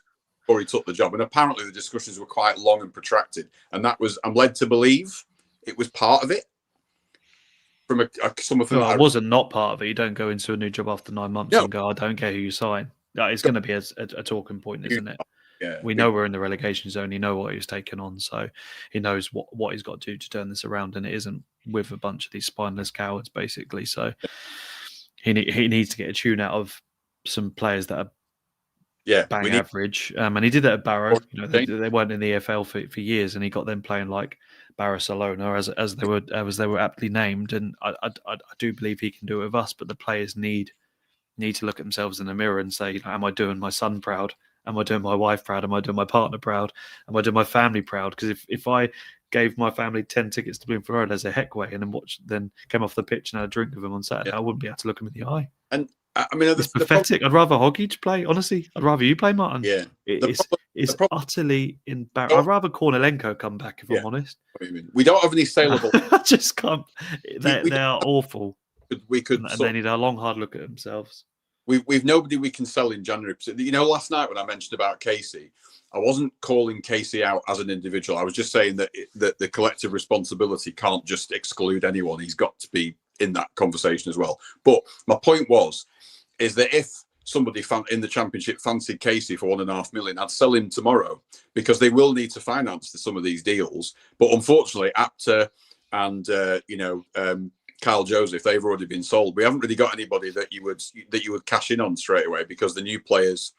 before he took the job. And apparently the discussions were quite long and protracted. And that was, I'm led to believe it was part of it. From something it wasn't not part of it. You don't go into a new job after 9 months and go, I don't care who you sign. It's going to be a talking point, isn't it? Yeah, we know we're in the relegation zone. He knows what he's taken on, so he knows what he's got to do to turn this around, and it isn't with a bunch of these spineless cowards, basically. So he needs to get a tune out of some players that are bang average, and he did that at Barrow. They weren't in the EFL for years, and he got them playing like Barcelona as they were aptly named. And I do believe he can do it with us, but the players need to look at themselves in the mirror and say, am I doing my son proud? Am I doing my wife proud? Am I doing my partner proud? Am I doing my family proud? Because if I gave my family 10 tickets to Bloomfield Road as a Heckway and then came off the pitch and had a drink with them on Saturday, I wouldn't be able to look them in the eye. And I mean, it's pathetic. I'd rather Hoggy play, honestly. I'd rather you play, Martin. Yeah. It's utterly embarrassing. I'd rather Kornilenko come back, if I'm honest. What do you mean? We don't have any saleable. I just can't. They are awful. We could. And they need a long, hard look at themselves. We've nobody we can sell in January. Last night when I mentioned about Casey, I wasn't calling Casey out as an individual. I was just saying that the collective responsibility can't just exclude anyone. He's got to be in that conversation as well. But my point is that if somebody in the Championship fancied Casey for $1.5 million, I'd sell him tomorrow because they will need to finance some of these deals. But unfortunately, Apter and Kyle Joseph, they've already been sold. We haven't really got anybody that you would cash in on straight away because the new players,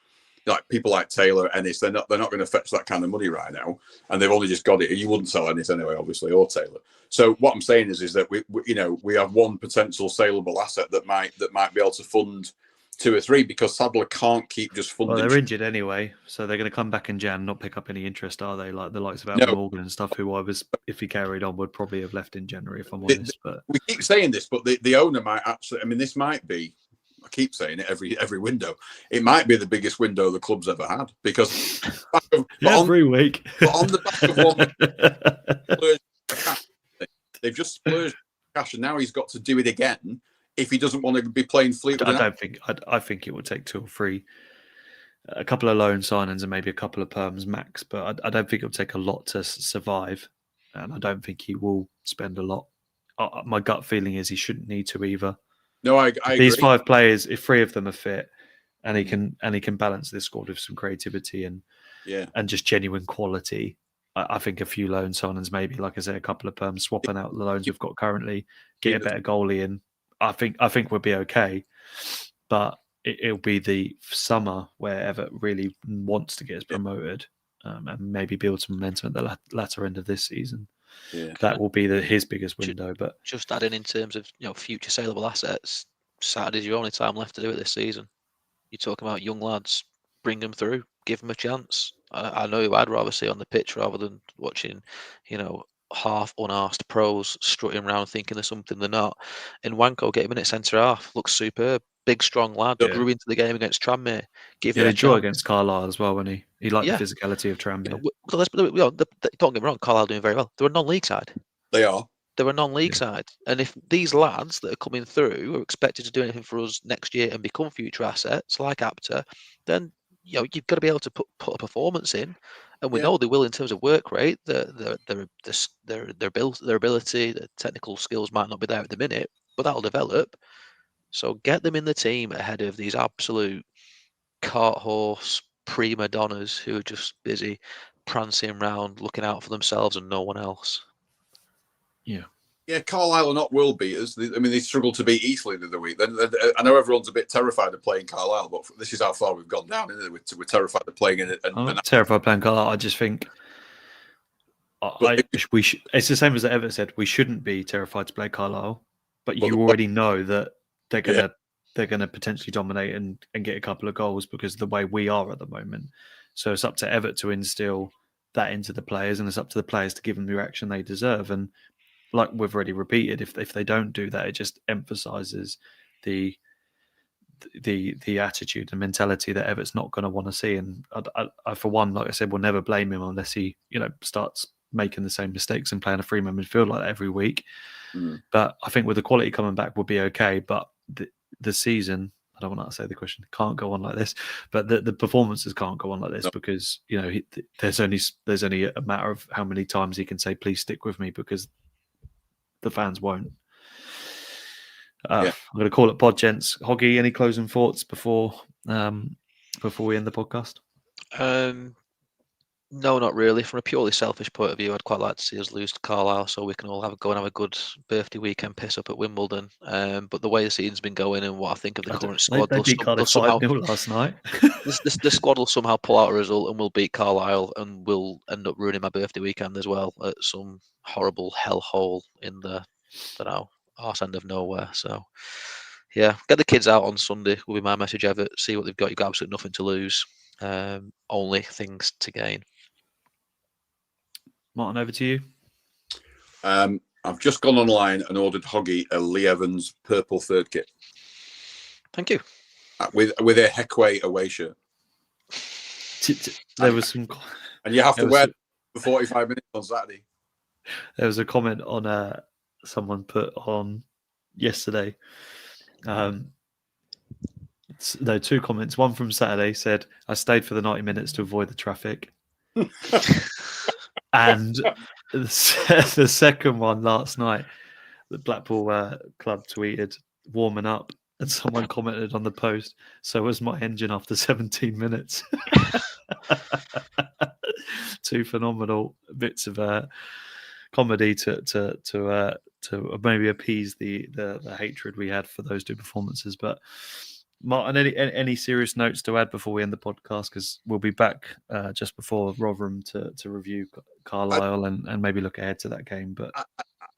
like people like Taylor, Ennis, they're not going to fetch that kind of money right now, and they've only just got it. You wouldn't sell Ennis anyway, obviously, or Taylor. So what I'm saying is that we have one potential saleable asset that might be able to fund 2 or 3 because Sadler can't keep just funding. Well, they're injured anyway, so they're going to come back in Jan and not pick up any interest, are they? Like the likes of Alvin Morgan and stuff, who if he carried on, would probably have left in January, if I'm honest. But we keep saying this, but the owner might actually. I mean, this might be. I keep saying it every window. It might be the biggest window the club's ever had because every week. But on the back of one, they've just splurged cash, and now he's got to do it again. If he doesn't want to be playing Fleetwood, I think it would take 2 or 3, a couple of loan signings and maybe a couple of perms max. But I don't think it would take a lot to survive, and I don't think he will spend a lot. My gut feeling is he shouldn't need to either. No, I agree. These 5 players, if 3 of them are fit, and he can balance this squad with some creativity and and just genuine quality, I think a few loan signings, maybe, like I say, a couple of perms, swapping out the loans we've got currently, get a better goalie in. I think we'll be okay, but it'll be the summer where Evatt really wants to get us promoted, and maybe build some momentum at the latter end of this season. That will be his biggest window. But just adding in terms of future saleable assets, Saturday's your only time left to do it this season. You're talking about young lads, bring them through, give them a chance. I know who I'd rather see on the pitch rather than watching, half unasked pros strutting around thinking they're something they're not. And Wanko, get him in at centre half, looks superb. Big, strong lad, grew into the game against Tranmere. Give him a draw chance. Against Carlisle as well, when he liked the physicality of Tranmere. Don't get me wrong, Carlisle doing very well. They're a non-league side. They are. They're a non-league side. And if these lads that are coming through are expected to do anything for us next year and become future assets like Apter, then you've got to be able to put a performance in, and we know they will in terms of work rate. Their ability, their technical skills might not be there at the minute, but that'll develop. So get them in the team ahead of these absolute cart horse prima donnas who are just busy prancing around, looking out for themselves and no one else. Yeah, Carlisle are not world beaters. They struggled to beat Eastleigh the other week. I know everyone's a bit terrified of playing Carlisle, but this is how far we've gone down, isn't it? We're terrified of playing it. I'm not terrified of playing Carlisle. I just think we should. It's the same as Evatt said. We shouldn't be terrified to play Carlisle, but you already know that they're gonna potentially dominate and get a couple of goals because of the way we are at the moment. So it's up to Evatt to instill that into the players, and it's up to the players to give them the reaction they deserve. And like we've already repeated, if they don't do that, it just emphasises the attitude and mentality that Evatt's not going to want to see. And I, for one, like I said, will never blame him unless he, starts making the same mistakes and playing a three-man midfield like that every week. But I think with the quality coming back, we'll be okay. But the season, I don't want to say the question, can't go on like this. But the performances can't go on like this because there's only a matter of how many times he can say, "Please stick with me," because the fans won't. I'm going to call it pod, gents. Hoggy, any closing thoughts before we end the podcast? No, not really. From a purely selfish point of view, I'd quite like to see us lose to Carlisle so we can all have a good birthday weekend piss up at Wimbledon. But the way the season's been going and what I think of the current squad, they beat Cardiff 5-0 last night. the squad will somehow pull out a result and we'll beat Carlisle and we'll end up ruining my birthday weekend as well at some horrible hellhole in the arse end of nowhere. So yeah, get the kids out on Sunday will be my message ever. See what they've got. You've got absolutely nothing to lose, only things to gain. Martin, over to you. I've just gone online and ordered Hoggy a Lee Evans purple third kit. Thank you. With a Heckway away shirt. There was some, and you have to wear it for 45 minutes on Saturday. There was a comment on someone put on yesterday. No, two comments. One from Saturday said, "I stayed for the 90 minutes to avoid the traffic." And the second one last night, the Blackpool club tweeted, "Warming up," and someone commented on the post, "So was my engine after 17 minutes." Two phenomenal bits of comedy to maybe appease the hatred we had for those two performances. But Martin, any serious notes to add before we end the podcast? Because we'll be back just before Rotherham to review Carlisle and maybe look ahead to that game. But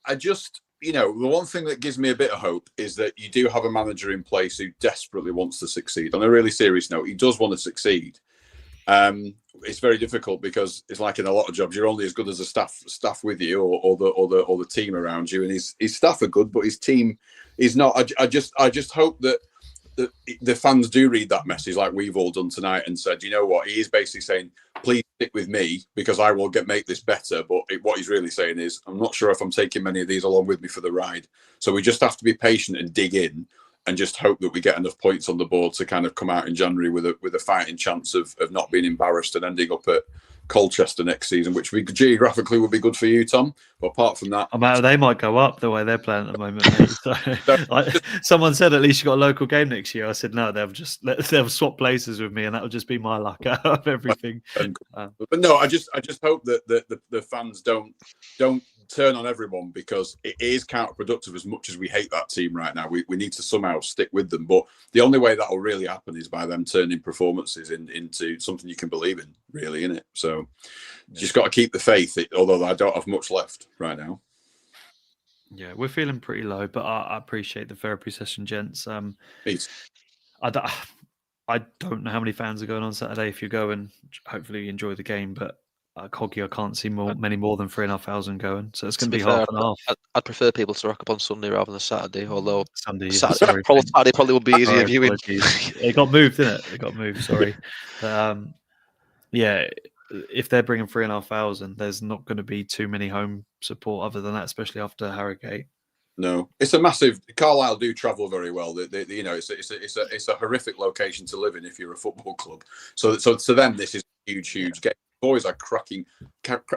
I just, the one thing that gives me a bit of hope is that you do have a manager in place who desperately wants to succeed. On a really serious note, he does want to succeed. It's very difficult because it's like in a lot of jobs, you're only as good as the staff with you or the team around you. And his staff are good, but his team is not. I just hope that the fans do read that message like we've all done tonight and said, you know what, he is basically saying, please stick with me because I will make this better. But what he's really saying is, I'm not sure if I'm taking many of these along with me for the ride. So we just have to be patient and dig in and just hope that we get enough points on the board to kind of come out in January with a fighting chance of not being embarrassed and ending up at Colchester next season, which geographically would be good for you, Tom. But apart from that, They might go up the way they're playing at the moment, mate. So, someone said at least you got a local game next year. I said no, they'll swap places with me, and that'll just be my luck out of everything. But no, I just hope that the fans don't turn on everyone, because it is counterproductive. As much as we hate that team right now, we need to somehow stick with them. But the only way that will really happen is by them turning performances into something you can believe in, really, innit? So you just got to keep the faith, although I don't have much left right now. Yeah, we're feeling pretty low, but I appreciate the therapy session, gents. I don't know how many fans are going on Saturday. If you go, and hopefully you enjoy the game, but Hoggy, I can't see many more than 3,500 going, so it's going to be half and half. I'd prefer people to rock up on Sunday rather than Saturday, although Saturday probably would be easier viewing. It got moved, didn't it? It got moved. Sorry. Yeah, if they're bringing 3,500, there's not going to be too many home support other than that, especially after Harrogate. No, it's a massive. Carlisle do travel very well. It's a horrific location to live in if you're a football club. So to them, this is a huge game. Boys are cracking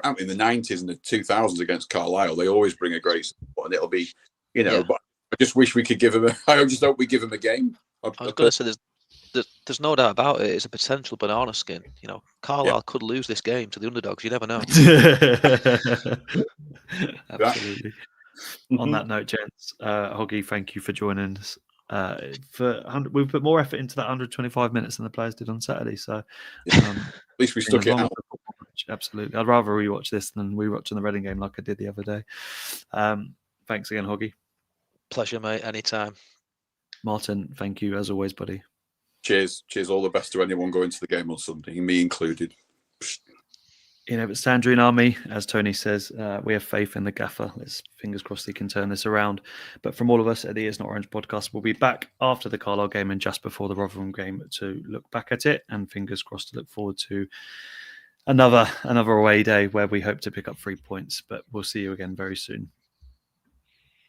out in the 90s and the 2000s against Carlisle. They always bring a great support, and it'll be, But I just wish we could give them. I just hope we give them a game. I was going to say there's no doubt about it. It's a potential banana skin. Carlisle could lose this game to the underdogs. You never know. Absolutely. On that note, gents, Hoggy, thank you for joining us. We've put more effort into that 125 minutes than the players did on Saturday. So at least we stuck it out. Absolutely. I'd rather rewatch this than rewatching the Reading game like I did the other day. Thanks again, Hoggy. Pleasure, mate. Anytime. Martin, thank you as always, buddy. Cheers. All the best to anyone going to the game on Sunday, me included. But Sandrine Army, as Tony says, we have faith in the gaffer. Let's fingers crossed he can turn this around. But from all of us at the It's Not Orange podcast, we'll be back after the Carlisle game and just before the Rotherham game to look back at it, and fingers crossed to look forward to another away day where we hope to pick up 3 points. But we'll see you again very soon.